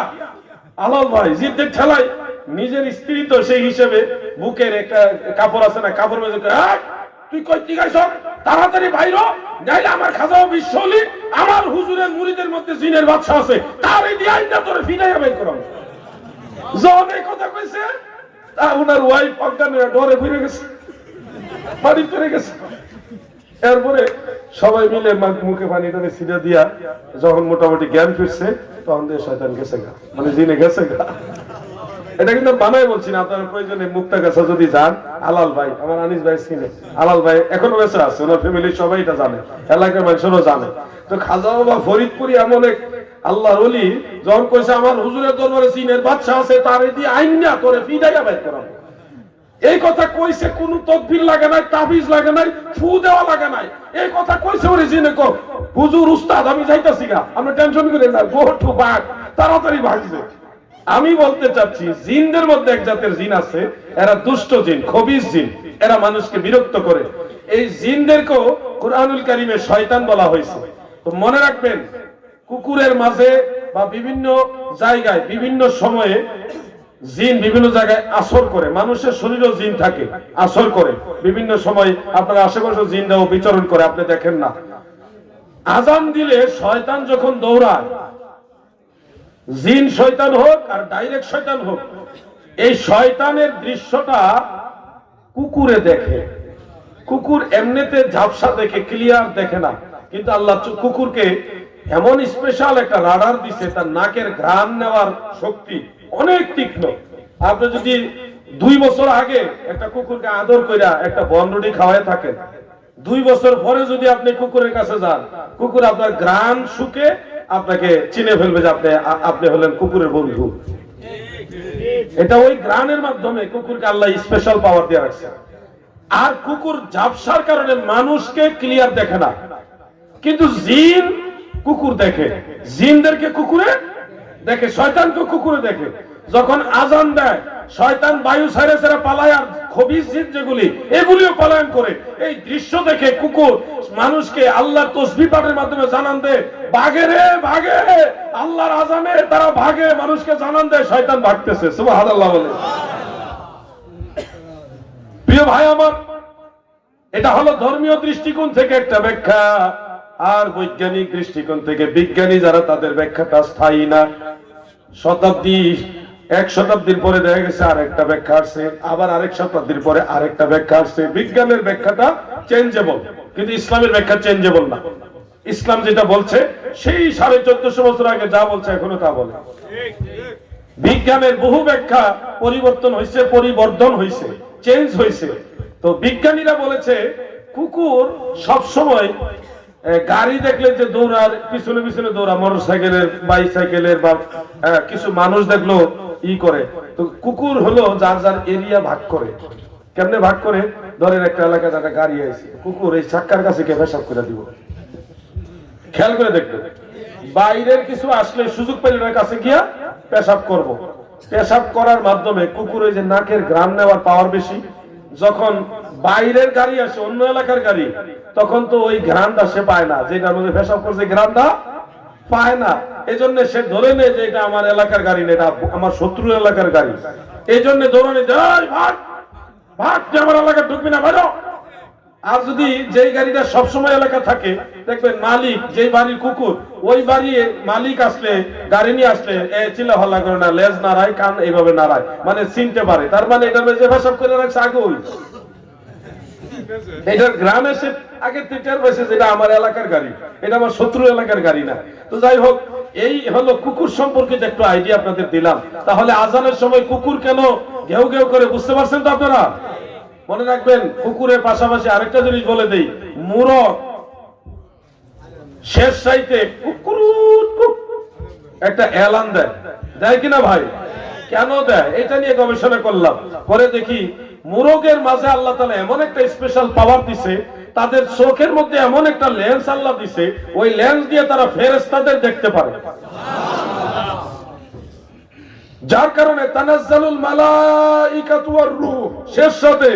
আলাল ভাই জিদদের ঠেলায় নিজের স্ত্রী তো সেই হিসেবে বুকের একটা কাপড় আছে না, কাপড় মেজে তুই কই ঠিক আইছ, তাড়াতাড়ি বাইর হ, নাইলে আমার খাজা বিশ্বলি, আমার হুজুরের মুরিদের মধ্যে জিনের বাদশা আছে, তার এই দিয়ে আইনা তোরে ফিরাইয়া বের করাম। যখন এই কথা কইছে, তা ওনার ওয়াইফ অজ্ঞান হয়ে ডরে ফিরে গেছে, বাড়ি ফিরে গেছে। এরপরে সবাই মিলে মুখে পানি টানি ছিটা দিয়া যখন মোটামুটি জ্ঞান ফিরছে, তখন দিয়ে শয়তান গেছে গা, মানে জিনে গেছে গা। এটা কিন্তু বানাই বলছি না, আপনার প্রয়োজনে মুক্তাগাছা যদি যান, আলাল ভাই, আমার আনিস ভাই চিনে, আলাল ভাই এখনো বেঁচে আছে, ওনার ফ্যামিলির সবাই এটা জানে, এলাকার মানুষেরও জানে। তো খাজা বাবা ফরিদপুরি এমন এক আল্লাহর ওলি, যখন কইছে আমার হুজুরের দরবারে জিনের বাদশা আছে, তার দিয়ে আইন না তোরে ফিদাইয়া বাইর করাবো, এই কথা কইছে, কোন তদবির লাগে নাই, তাবিজ লাগে নাই, ফু দেওয়া লাগে নাই, এই কথা কইছে ওরে জিনে কো, হুজুর উস্তাদ আমি যাইতাছি গা, আপনি টেনশন করেন না, গোঠু বাঘ তাড়াতাড়ি ভাগছে। আমি বলতে চাচ্ছি, জিনদের মধ্যে এক জাতের জিন আছে, এরা দুষ্ট জিন, খবিশ জিন, এরা মানুষকে বিরক্ত করে। এই জিনদেরকেও কুরআনুল কারীমে শয়তান বলা হয়েছে। তো মনে রাখবেন, কুকুরের মাঝে বা বিভিন্ন জায়গায় বিভিন্ন সময়ে জিন বিভিন্ন জায়গায় আসর করে, মানুষের শরীরেও জিন থাকে, আসর করে বিভিন্ন সময়, আপনার আশেপাশে জিনরাও বিচরণ করে, আপনি দেখেন না। আজান দিলে শয়তান যখন দৌড়ায়, জিন শয়তান হোক আর ডাইরেক্ট শয়তান হোক, এই শয়তানের দৃশ্যটা কুকুরে দেখে। কুকুর এমনিতে ঝাপসা দেখে, ক্লিয়ার দেখে না, কিন্তু আল্লাহ কুকুরকে এমন স্পেশাল একটা রাডার দিছে, তার নাকের ঘ্রাণ নেওয়ার শক্তি অনেক তীক্ষ্ণ। আপনি যদি 2 বছর আগে একটা কুকুরকে আদর কইরা একটা বনরুটি খাওয়ায় থাকেন, 2 বছর পরে যদি আপনি কুকুরের কাছে যান, কুকুর আপনার ঘ্রাণ শুকে আপনাকে চিনে ফেলবে যে আপনি হলেন কুকুরের বন্ধু। এটা ওই ঘ্রাণের মাধ্যমে কুকুরকে আল্লাহ স্পেশাল পাওয়ার দিয়ে রাখছে। আর কুকুর ঝাপসার কারণে মানুষকে ক্লিয়ার দেখে না, কিন্তু জিন কুকুর দেখে, জিনদেরকে কুকুরে দেখে, শয়তানকে কুকুরে দেখে। যখন আজান দেয় শয়তান বায়ু ছেড়ে ছেড়ে পালায়, আর খবিস জিন যেগুলি এগুলিও পলায়ন করে। এই দৃশ্য দেখে কুকুর মানুষকে আল্লাহর তসবিহ পাঠের মাধ্যমে জানান দেয়, ভাগে রে ভাগে, আল্লাহর আজানে তারা ভাগে, মানুষকে জানান দেয় শয়তান ভাগতেছে। সুবহানাল্লাহ বলে। প্রিয় ভাই আমার, এটা হলো ধর্মীয় দৃষ্টিকোণ থেকে একটা ব্যাখ্যা। আর বৈজ্ঞানিক দৃষ্টিকোণ থেকে বিজ্ঞানী যারা, তাদের ব্যাখ্যাটা স্থায়ী না। এক শতাব্দীর পরে দেখা গেছে আরেকটা ব্যাখ্যা আসছে, আবার আরেক শতাব্দীর পরে আরেকটা ব্যাখ্যা আসছে। বিজ্ঞানের ব্যাখ্যাটা চেঞ্জেবল, কিন্তু ইসলামের ব্যাখ্যা চেঞ্জেবল না। ইসলাম যেটা বলছে সেই 1450 বছর আগে যা বলছে এখনো তা বলে। বিজ্ঞানের বহু ব্যাখ্যা পরিবর্তন হয়েছে, পরিবর্ধন হয়েছে, চেঞ্জ হয়েছে। তো বিজ্ঞানীরা বলেছে কুকুর সব সময় গাড়ি দেখলে যে দৌড়ার, পিছনে পিছনে দৌড়া, মোটরসাইকেলের, বাইসাইকেলের, বা কিছু মানুষ দেখলো ই করে। তো কুকুর হলো যার যার এরিয়া ভাগ করে। কেমনে ভাগ করে? ধরেন একটা এলাকায় একটা গাড়ি আছে, কুকুর এই চাক্কার কাছে কে পেশাব করে দিব। খেয়াল করে দেখবে, বাইরের কিছু আসলে সুযোগ পেলে ওর কাছে গিয়া পেশাব করব। পেশাব করার মাধ্যমে কুকুর ওই যে নাকের ঘ্রাণ নেওয়ার পাওয়ার বেশি। যখন বাইরের গাড়ি আসে, অন্য এলাকার গাড়ি, তখন তো ওই ঘ্রাণটা সে পায় না, যেটার মধ্যে পেশাব করছে ঘ্রাণটা পায় না। এই জন্য সে ধরে নেয় যে এটা আমার এলাকার গাড়ি না, এটা আমার শত্রুর এলাকার গাড়ি। এই জন্য দৌড়ানি দেয়, ভাগ ভাগ, যে আমার এলাকা ঢুকবি না, বাইরে। আর যদি যেই গাড়িটা সবসময় এলাকা থাকে, দেখবেন মালিক যেই বাড়ির কুকুর, ওই বাড়ি মালিক আসলে, গাড়ি নিয়ে আসলে চিল্লা হল্লা করে না, লেজ নাড়ায়, কান এইভাবে নাড়ায়, মানে চিনতে পারে। তার মানে এটা যে পেশাব করে রাখছে আগে, ওই এটার গ্রাম এসে আগে টের পেয়েছে যেটা আমার এলাকার গাড়ি, এটা আমার শত্রু এলাকার গাড়ি না। তো যাই হোক, এই হলো কুকুর সম্পর্কিত একটু আইডিয়া আপনাদের দিলাম। তাহলে আজানের সময় কুকুর কেন ঘেউ ঘেউ করে, বুঝতে পারছেন তো আপনারা? মনে রাখবেন, কুকুরের পাশাপাশি আরেকটা জিনিস বলে দেই, মুরগ শেষ চাইতে একটা এলান দেয়, দেয় কিনা ভাই? কেন দেয় এটা নিয়ে গবেষণা করলাম, পরে দেখি মুরগের মাঝে আল্লাহ তাআলা এমন একটা স্পেশাল পাওয়ার দিছে, তাদের চোখের মধ্যে এমন একটা লেন্স আল্লাহ দিছে, ওই লেন্স দিয়ে তারা ফেরেশতাদের দেখতে পারে। যার কারণে তানাজ্জালুল মালাইকাতু ওয়ার রূহ, শেষ রাতে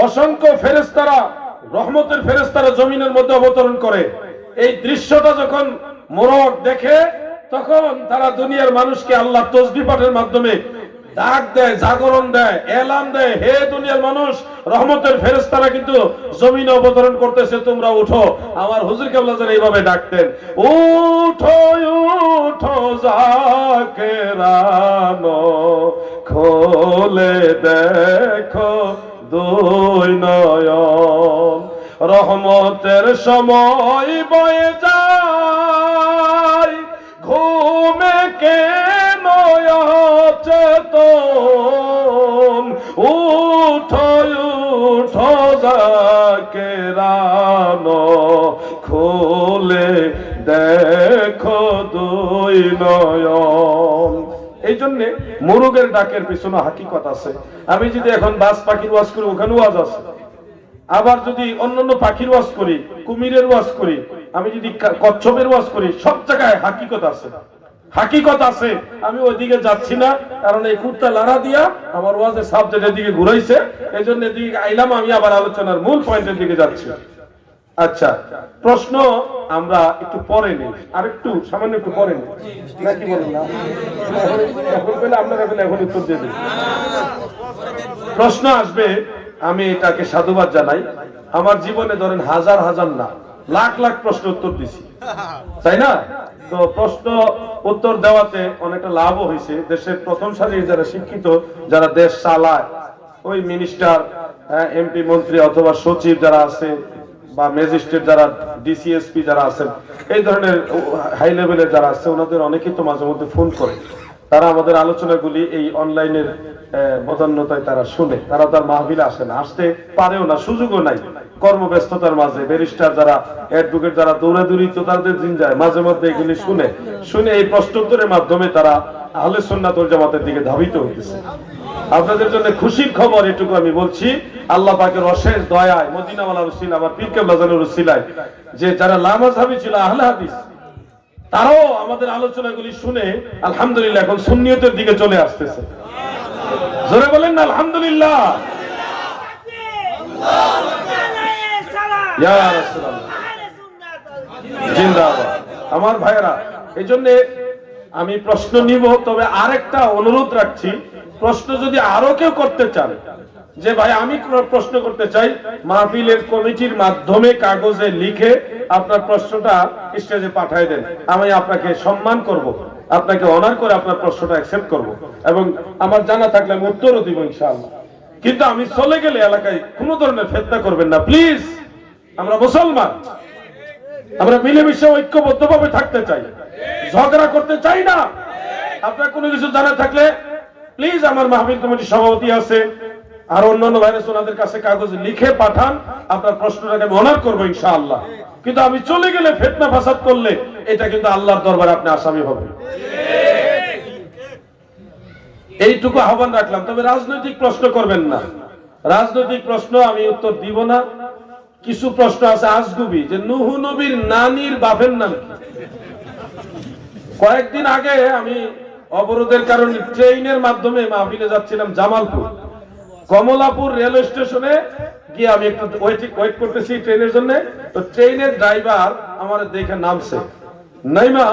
অসংখ্য ফেরেশতারা, রহমতের ফেরেশতারা জমিনের মধ্যে অবতরণ করে। এই দৃশ্যটা যখন মোরগ দেখে, তখন তারা দুনিয়ার মানুষকে আল্লাহ তাসবিহ পাঠের মাধ্যমে ডাক দেয়, জাগরণ দেয়, এলান দেয়, হে দুনিয়ার মানুষ, রহমতের ফেরেশতারা কিন্তু জমিনে অবতরণ করতেছে, তোমরা উঠো। আমার হুজুর কেবলা যেন এইভাবে ডাকতেন, উঠো উঠো জাকেরানো, খোলে দেখো দুই নয়ন, রহমতের সময় বয়ে যায়, ঘুমে কেন অচেতন, উঠো উঠো জাকেরানো, খোলে দেখো দুই নয়ন। এই জন্য মুরগের ডাকের পিছনে হাকিকত আছে। আমি যদি এখন বাস পাখির ওয়াজ করি, ওখানে ওয়াজ আছে। আবার যদি অন্যান্য পাখির ওয়াজ করি, কুমিরের ওয়াজ করি, আমি যদি কচ্ছপের ওয়াজ করি, সব জায়গায় হাকিকত আছে, হাকিকত আছে। আমি ওইদিকে যাচ্ছি না, কারণ এই কুত্তা লাড়া দিয়া আমার ওয়াজের সাবজেক্টের দিকে ঘুরাইছে, এই জন্য এদিকে আইলাম। আমি আবার আলোচনার মূল পয়েন্টের দিকে যাচ্ছি। আচ্ছা, প্রশ্ন আমরা একটু পরে নেই, আর একটু সামান্য একটু পরে নেই, নাকি বলেন না? এখন পেলে আপনারা পেলে এখন উত্তর দিয়ে দিন। প্রশ্ন আসবে, আমি এটাকে সাধুবাদ জানাই। আমার জীবনে ধরেন হাজার হাজার না, লাখ লাখ প্রশ্ন উত্তর দিছি, তাই না? তো প্রশ্ন উত্তর দেওয়াতে অনেকটা লাভও হয়েছে। দেশের প্রথম সারির যারা শিক্ষিত, যারা দেশ চালায়, ওই মিনিস্টার, এমপি, মন্ত্রী অথবা সচিব যারা আছে, বা ম্যাজিস্ট্রেট যারা, ডিসিএসপি যারা আছেন, এই ধরনের হাই লেভেলের যারা আছে, ওনাদের অনেকেই তো মাঝে মধ্যে ফোন করে তারা আমাদের আলোচনাগুলি এই অনলাইনের বদান্যতায় তারা শুনে, তারা তার মাহফিলে আসে না, আসতে পারেও না, সুযোগও নাই কর্মব্যস্ততার মাঝে। ব্যারিস্টার যারা, অ্যাডভোকেট যারা দৌড়াদৌড়ি তো তাদের দিন যায়, মাঝে মধ্যে এগুলি শুনে এই প্রশ্নোত্তরের মাধ্যমে তারা আহলে সুন্নাত ওয়াল জামাতের দিকে ধাবিত হইতেছে। আপনাদের জন্য খুশির খবর এটুকু আমি বলছি, আল্লাহ পাকের অশেষ দয়ায়, মদিনাওয়ালার উসিলা, আমার পীর কেবলা জানের উসিলায়, যে যারা লামাযহাবী ছিল, আহলে হাদিস, তারাও আমাদের আলোচনাগুলি শুনে আলহামদুলিল্লাহ এখন সুন্নিয়তের দিকে চলে আসতেছে। জোরে বলেন না আলহামদুলিল্লাহ। ইয়া রাসূলুল্লাহ জিন্দাবাদ। আমার ভাইয়েরা, এই জন্য আমি প্রশ্ন নিব, তবে আরেকটা অনুরোধ রাখছি, প্রশ্ন যদি আরো কেউ করতে চান, যে ভাই আমি প্রশ্ন করতে চাই, মাহফিলের কমিটির মাধ্যমে কাগজে লিখে আপনার প্রশ্নটা স্টেজে পাঠিয়ে দেন, আমি আপনাকে সম্মান করব, আপনাকে অনার করে আপনার প্রশ্নটা অ্যাকসেপ্ট করব, এবং আমার জানা থাকলে আমি উত্তরও দিব ইনশাআল্লাহ। কিন্তু আমি চলে গেলে এলাকায় কোনো ধরনের ফিতনা করবেন না প্লিজ। আমরা মুসলমান, আমরা মিলেমিশে ঐক্যবদ্ধভাবে থাকতে চাই, ঝগড়া করতে চাই না। আপনার কোনো কিছু জানা থাকলে প্লিজ আমার মাহফিল কমিটির সভাপতি আছে আর অন্যান্য ভাইরাস, ওনাদের কাছে কাগজে লিখে পাঠান, আপনার প্রশ্নটাকে আমি অনার করবো ইনশাআল্লাহ। কিন্তু আমি চলে গেলে ফিতনা ফাসাদ করলে এটা কিন্তু আল্লাহর দরবারে আপনি আসামি হবেন। এইটুকু আহ্বান রাখলাম। তবে রাজনৈতিক প্রশ্ন করবেন না, রাজনৈতিক প্রশ্ন আমি উত্তর দিব না। কিছু প্রশ্ন আছে আজগুবি, যে নূহ নবীর নানির বাপের নাম কি? কয়েকদিন আগে আমি অবরোধের কারণে ট্রেনের মাধ্যমে মাহফিলে যাচ্ছিলাম জামালপুর, কমলাপুর রেলওয়ে স্টেশনে গিয়ে আমি একটু ওয়েট করতেছি ট্রেনের জন্য। তো ট্রেনের ড্রাইভার আমার দেখে নামছে, নাইমা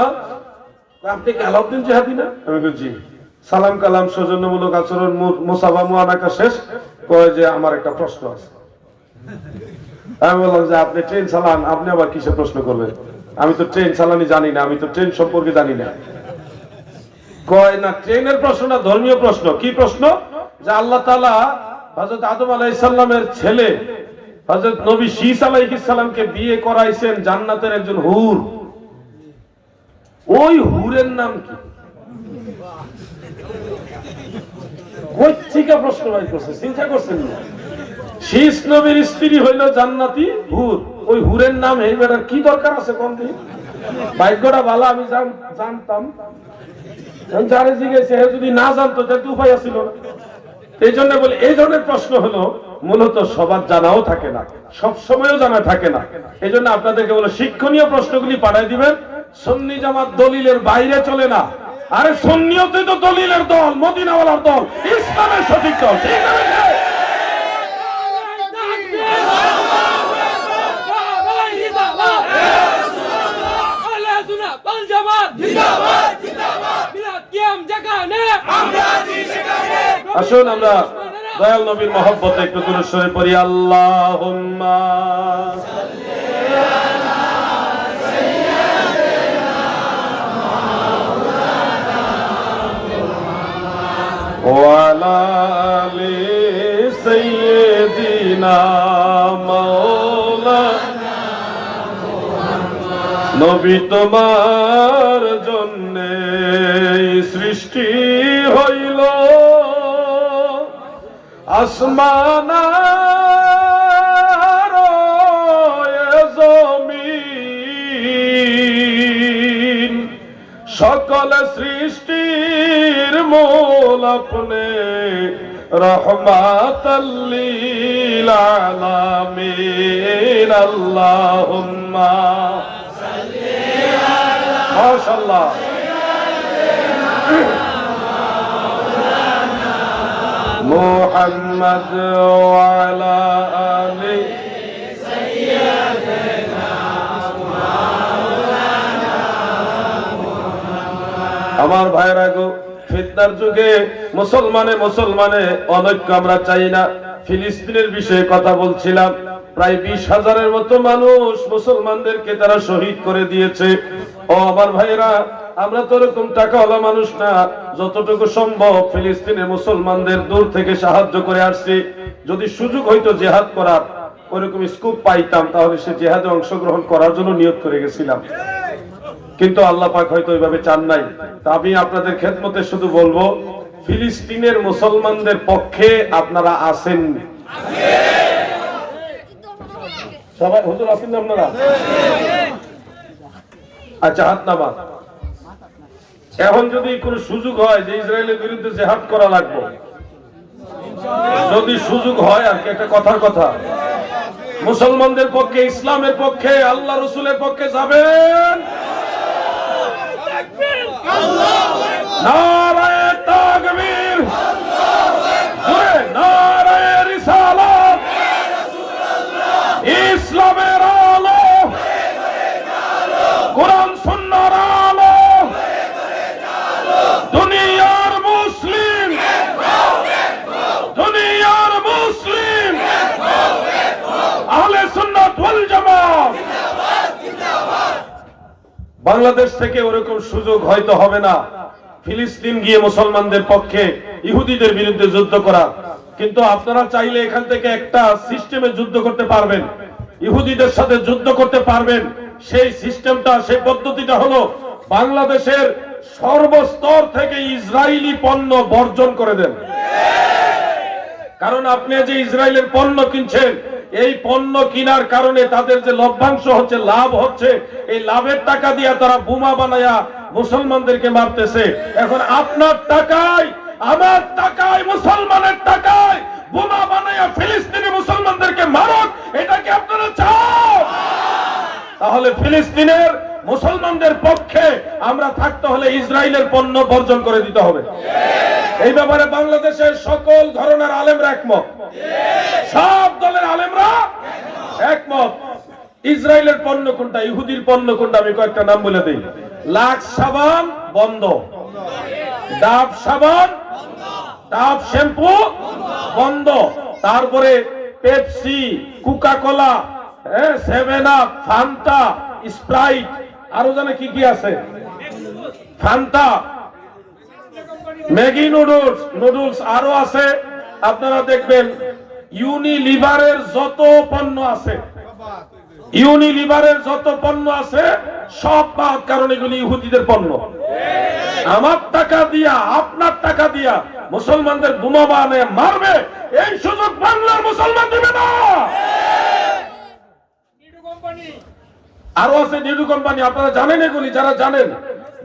আপনি কি আলাউদ্দিন জিহাদি না? আমি বলছি সালাম কালাম সৌজন্যমূলক আচরণ মুসাফা মুআনাকা শেষ, কয় যে আমার একটা প্রশ্ন আছে। আমি বললাম যে আপনি ট্রেন চালান, আপনি আবার কিসে প্রশ্ন করবেন? আমি তো ট্রেন চালানি জানি না, আমি তো ট্রেন সম্পর্কে জানি না। কয় না, ট্রেনের প্রশ্নটা ধর্মীয় প্রশ্ন। কি প্রশ্ন? যে আল্লাহ তাআলা হযরত আদম আলাইহিস সালামের ছেলে হযরত নবী শীস আলাইহিস সালামকে বিয়ে করাইছেন জান্নাতের একজন হুর, ওই হুরের নাম কি? কই থেকে প্রশ্ন বাইর করছে, চিন্তা করছেন না? শীস নবীর স্ত্রী হইল জান্নাতি হুর, ওই হুরের নাম এই বেটার কি দরকার আছে কোন দিন? ভাগ্যটা ভালো, আমি জানতাম, যারে জিজ্ঞেস যদি না জানতো তাহলে উপায় ছিল না। এই জন্য বলি, এই ধরনের প্রশ্ন হলো মূলত সবার জানাও থাকে না, সব সময়ও জানা থাকে না। এই জন্য আপনাদেরকে বলে শিক্ষণীয় প্রশ্নগুলি পাঠাই দিবেন। সুন্নি জামাত দলিলের বাইরে চলে না। আরে সুন্নিয়তে তো দলিলের দল, মদিনাওয়ালার দল, ইসলামের সঠিক দল, ঠিক না? আসুন আমরা দয়াল নবীর মহব্বতে একটু দুরূদ শরীফ পড়ি। আল্লাহুম্মা ওয়া আলা আলি সাইয়্যিদিনা মাওলানা নবী তোমার জন্যে সৃষ্টি হইল আসমান আর জমিন, সকল সৃষ্টির মূল আপনি রহমাতাল লিল আলামিন। আল্লাহুম্মা সাল্লি আলা মাশাআল্লাহ মুহাম্মদ ওয়া আলা আলি সাইয়্যিদিনা মাওলানা মুহাম্মদ। আমার ভাইরা গো, ফিতনার যুগে মুসলমানে অনৈক্য আমরা চাই না। ফিলিস্তিনের বিষয়ে কথা বলছিলাম, প্রায় 20,000-এর মতো মানুষ মুসলমানদেরকে তারা শহীদ করে দিয়েছে। ও আমার ভাইরা, আমরা তো এরকম টাকাওয়ালা মানুষ না, যতটুকু সম্ভব ফিলিস্তিনে মুসলমানদের দূর থেকে সাহায্য করে আসছি। যদি সুযোগ হইতো জিহাদ করার, ওইরকম স্কোপ পাইতাম, তাহলে সে জিহাদে অংশগ্রহণ করার জন্য নিয়ত করে গেছিলাম। কিন্তু আল্লাহ পাক হয়তো ওইভাবে চান নাই। তা আমি আপনাদের খেদমতে শুধু বলবো, ফিলিস্তিনের মুসলমানদের পক্ষে আপনারা আছেন? সবাই হুজুর আছেন না আপনারা? আচ্ছা, হাত নামান। এখন যদি কোনো সুযোগ হয় যে ইসরায়েলের বিরুদ্ধে জিহাদ করা লাগবে, যদি সুযোগ হয়, আর কি একটা কথার কথা, মুসলমানদের পক্ষে, ইসলামের পক্ষে, আল্লাহ রসুলের পক্ষে যাবেন? নারায়ে তাকবীর, নারায়ে রিসালাত, ইসলামের আলো, কোরআন সুন্নাহর আলো, দুনিয়ার মুসলিম, দুনিয়ার মুসলিম, আহলে সুন্নাত ওয়াল জামাত। বাংলাদেশ থেকে ওরকম সুযোগ হয়তো হবে না ফিলিস্তিন গিয়ে মুসলমানদের পক্ষে ইহুদিদের বিরুদ্ধে যুদ্ধ করা, কিন্তু আপনারা চাইলে এখান থেকে একটা সিস্টেমে যুদ্ধ করতে পারবেন, ইহুদিদের সাথে যুদ্ধ করতে পারবেন। সেই সিস্টেমটা, সেই পদ্ধতিটা হলো বাংলাদেশের সর্বস্তর থেকে ইসরায়েলি পণ্য বর্জন করে দেন। কারণ আপনি যে ইসরায়েলের পণ্য কিনছেন, এই পণ্য কেনার কারণে তাদের যে লভ্যাংশ হচ্ছে, লাভ হচ্ছে, এই লাভের টাকা দিয়ে তারা বোমা বানায়া মুসলমানদেরকে মারতেছে। এখন আপনার টাকায়, আমার টাকায়, মুসলমানের টাকায় বোমা বানায়া ফিলিস্তিনি মুসলমানদেরকে মারক, এটা কি আপনারা চান? তাহলে ফিলিস্তিনের মুসলমানদের পক্ষে আমরা থাকতে হলে ইসরায়েলের পণ্য বর্জন করে দিতে হবে। এই ব্যাপারে বাংলাদেশের সকল ধরনের আলেমরা একমত, সব দলের আলেমরা একমত। ইসরায়েলের পণ্য কোনটা, ইহুদির পণ্য কোনটা, আমি কয়েকটা নাম বলে দিই। লাক্স সাবান বন্ধ, ডাব সাবান, ডাব শ্যাম্পু বন্ধ, তারপরে Pepsi, Coca Cola, Seven Up, Fanta, Sprite, আরো জানে কি কি আছে, ফান্টা, ম্যাগি নুডলস, নুডলস আরো আছে। আপনারা দেখবেন ইউনিলিভারের যত পণ্য আছে, ইউনিলিভারের যত পণ্য আছে সব বাদ, কারণ এগুলি ইহুদিদের পণ্য। আমার টাকা দিয়া, আপনার টাকা দিয়া মুসলমানদের বোমা বানিয়ে মারবে, এই সুযোগ বাংলার মুসলমান দিবে না। আরো আছে ডিডু কোম্পানি, আপনারা জানেন এগুলি? যারা জানেন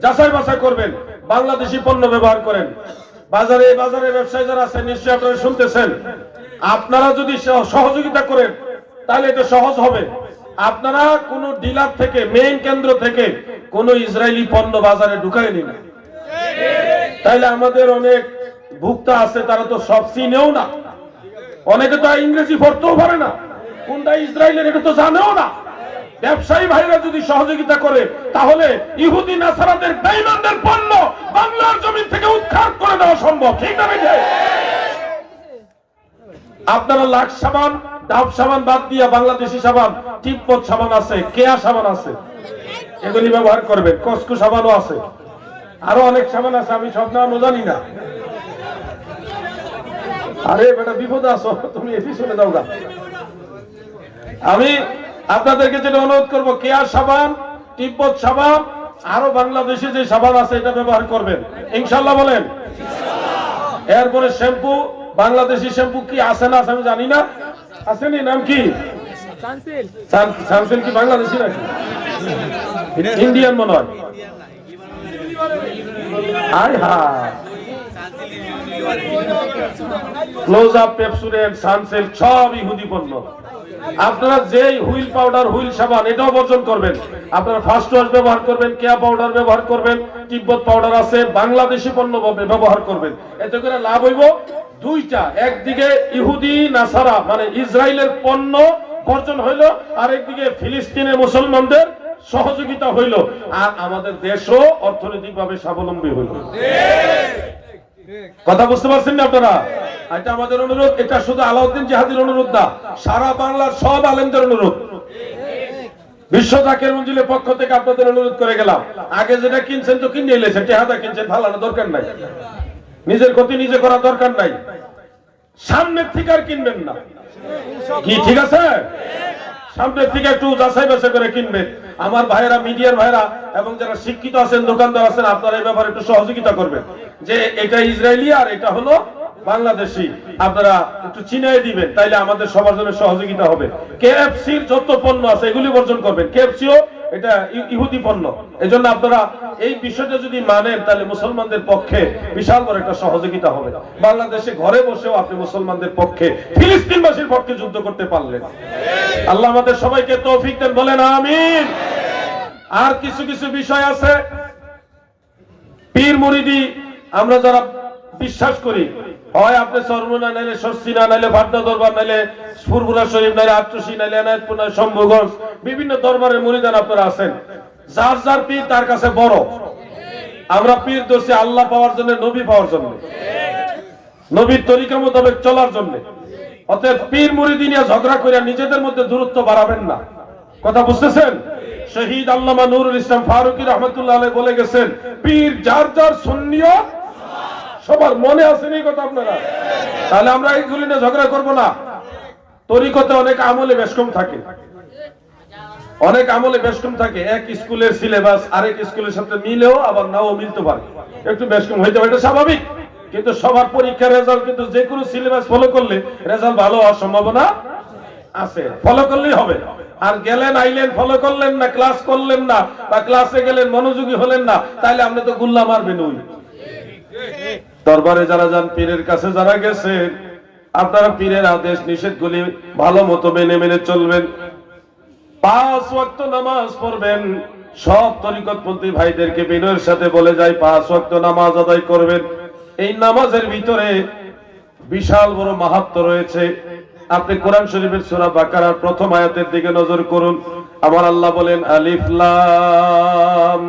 যাচাই বাছাই করবেন, বাংলাদেশি পণ্য ব্যবহার করেন। বাজারে বাজারে ব্যবসায়ী যারা আছেন, নিশ্চয়ই আপনারা শুনতেছেন। আপনারা যদি সহযোগিতা করেন তাহলে এটা সহজ হবে। আপনারা কোন ডিলার থেকে, মেইন কেন্দ্র থেকে কোন ইসরায়েলি পণ্য বাজারে ঢুকায় নিন, তাইলে আমাদের অনেক ভুক্তা আছে, তারা তো সব চিনেও না, অনেকে তো ইংরেজি পড়তেও পারে না, কোনটা ইসরায়েলের এটা তো জানেও না। ব্যবসায়ী ভাইরা যদি সহযোগিতা করে তাহলে ইহুদি নাসারাদের বেঈমানদের পণ্য বাংলার জমিন থেকে উৎখাত করে দেওয়া সম্ভব, ঠিক না? আপনারা লাক্স সাবান, ডাব সাবান বাদ দিয়া বাংলাদেশি সাবান, টিপপট সাবান আছে, কেয়া সাবান আছে, এগুলি ব্যবহার করবেন। কসকো সাবানও আছে, আরো অনেক সাবান আছে, আমি সব নাম জানি না। আরে বেটা বিপদে আছো তুমি, পিছনে যাও গা। আমি আপনাদেরকে যেটা অনুরোধ করবো, কেয়া সাবান, টিপপট সাবান, আরো বাংলাদেশে যে সাবান আছে এটা ব্যবহার করবেন ইনশাআল্লাহ, বলেন। এরপরে শ্যাম্পু, বাংলাদেশি শ্যাম্পু কি আছে না আমি জানি না, আসেনি, নাম কি? সানসিল কি বাংলাদেশি নাকি ইন্ডিয়ান মনে হয়? আয় হায়, ক্লোজ আপ, পেপসুডেন্ট, সানসিল সব ইহুদি পণ্য। আপনারা যেই হুইল পাউডার, হুইল সাবান এটাও বর্জন করবেন। আপনারা ফার্স্ট ওয়াশ ব্যবহার করবেন, কেয়া পাউডার ব্যবহার করবেন, তিব্বত পাউডার আছে, বাংলাদেশি পণ্য ব্যবহার করবেন। এতে করে লাভ হইব দুইটা, একদিকে ইহুদি নাসারা মানে ইসরায়েলের পণ্য বর্জন হইল, আর একদিকে ফিলিস্তিনের মুসলমানদের সহযোগিতা হইল, আর আমাদের দেশও অর্থনৈতিকভাবে স্বাবলম্বী হইল। কথা বুঝতে পারছেন না আপনারা? এটা আমাদের অনুরোধ, এটা শুধু আলাউদ্দিন জিহাদির অনুরোধ না, সারা বাংলার সব আলেমদের অনুরোধ। বিশ্ব জাকির মঞ্জিলের পক্ষ থেকে আপনাদের অনুরোধ করে গেলাম, আগে যেটা কিনছেন তো কিনে এলেছেন, টেহাদা কিনছেন, ফালানো দরকার নাই, নিজের ক্ষতি নিজে করা দরকার নাই, সামনের থেকে আর কিনবেন না, কি ঠিক আছে? সামনের থেকে একটু যাচাই বাছাই করে কিনবেন। আমার ভাইয়েরা, মিডিয়ার ভাইয়েরা এবং যারা শিক্ষিত আছেন, দোকানদার আছেন, আপনারা এই ব্যাপারে একটু সহযোগিতা করবেন যে এটা ইসরায়েলি আর এটা হলো বাংলাদেশি, আপনারা একটু চিনাই দিবেন, তাইলে আমাদের সবার জন্য সহযোগিতা হবে। কেএফসির যত পণ্য আছে এগুলি বর্জন করবেন, কেএফসিও এটা ইহুদি পণ্য। এজন্য আপনারা এই বিষয়টা যদি মানেন তাহলে মুসলমানদের পক্ষে বিশাল বড় একটা সহযোগিতা হবে। বাংলাদেশে ঘরে বসেও আপনি মুসলমানদের পক্ষে, ফিলিস্তিনবাসীর পক্ষে যুদ্ধ করতে পারলেন। আল্লাহ আমাদের সবাইকে তৌফিক দেন, বলেন আমিন। আর কিছু কিছু বিষয় আছে, পীর মুরিদি আমরা যারা বিশ্বাস করি, হয় আপনি সরমনা, নাইলে শর্ষিনা, নাইলে ভাট্টা দরবার, নাইলে ফুরফুরা শরীফ, নাইলে আট্রসি, নাইলে এনায়েতপুর, নাইলে শম্ভুগঞ্জ, বিভিন্ন দরবারের মুরিদান আপনারা আছেন। যার যার পীর তার কাছে বড়। আমরা পীর দোষে আল্লাহ পাওয়ার জন্য, নবী পাওয়ার জন্য, নবীর তরিকা মোতাবেক চলার জন্য। অতএব পীর মুরিদি নিয়ে ঝগড়া করে নিজেদের মধ্যে দূরত্ব বাড়াবেন না। কথা বুঝতেছেন? শহীদ আল্লামা নুরুল ইসলাম ফারুকী রহমতুল্লাহ আলাইহি বলে গেছেন, পীর যার যার সুন্নিয়ত সবার মনে আছেন এই কথা আপনারা? তাহলে আমরা এইগুলি নিয়ে ঝগড়া করব না। তরিকতে অনেক আমলে বেশ কম থাকে, অনেক আমলে বেশ কম থাকে। এক স্কুলের সিলেবাস আরেক স্কুলের সাথে মিলেও আবার নাও মিলতে পারে, একটু বেশ কম হইতে পারে, এটা স্বাভাবিক। কিন্তু সবার পরীক্ষার রেজাল্ট কিন্তু যে কোনো সিলেবাস ফলো করলে রেজাল্ট ভালো হওয়ার সম্ভাবনা আছে, ফলো করলেই হবে। আর গেলেন আইলেন, ফলো করলেন না, ক্লাস করলেন না, বা ক্লাসে গেলেন মনোযোগী হলেন না, তাহলে আপনি তো গুল্লা মারবেন। ওই দরবারে যারা যান, পীরের কাছে যারা গেছেন, আপনারা পীরের আদেশ নিষেধগুলি ভালো মতো মেনে মেনে চলবেন। 5 ওয়াক্ত নামাজ পড়বেন। সব তরিকতপন্থী ভাইদেরকে বিনয়ের সাথে বলে যায় 5 ওয়াক্ত নামাজ আদায় করবেন। এই নামাজের ভিতরে বিশাল বড় মাহাত্ম্য রয়েছে। আপনি কোরআন শরীফের সূরা বাকারার প্রথম আয়াতের দিকে নজর করুন। আমার আল্লাহ বলেন, আলিফ লাম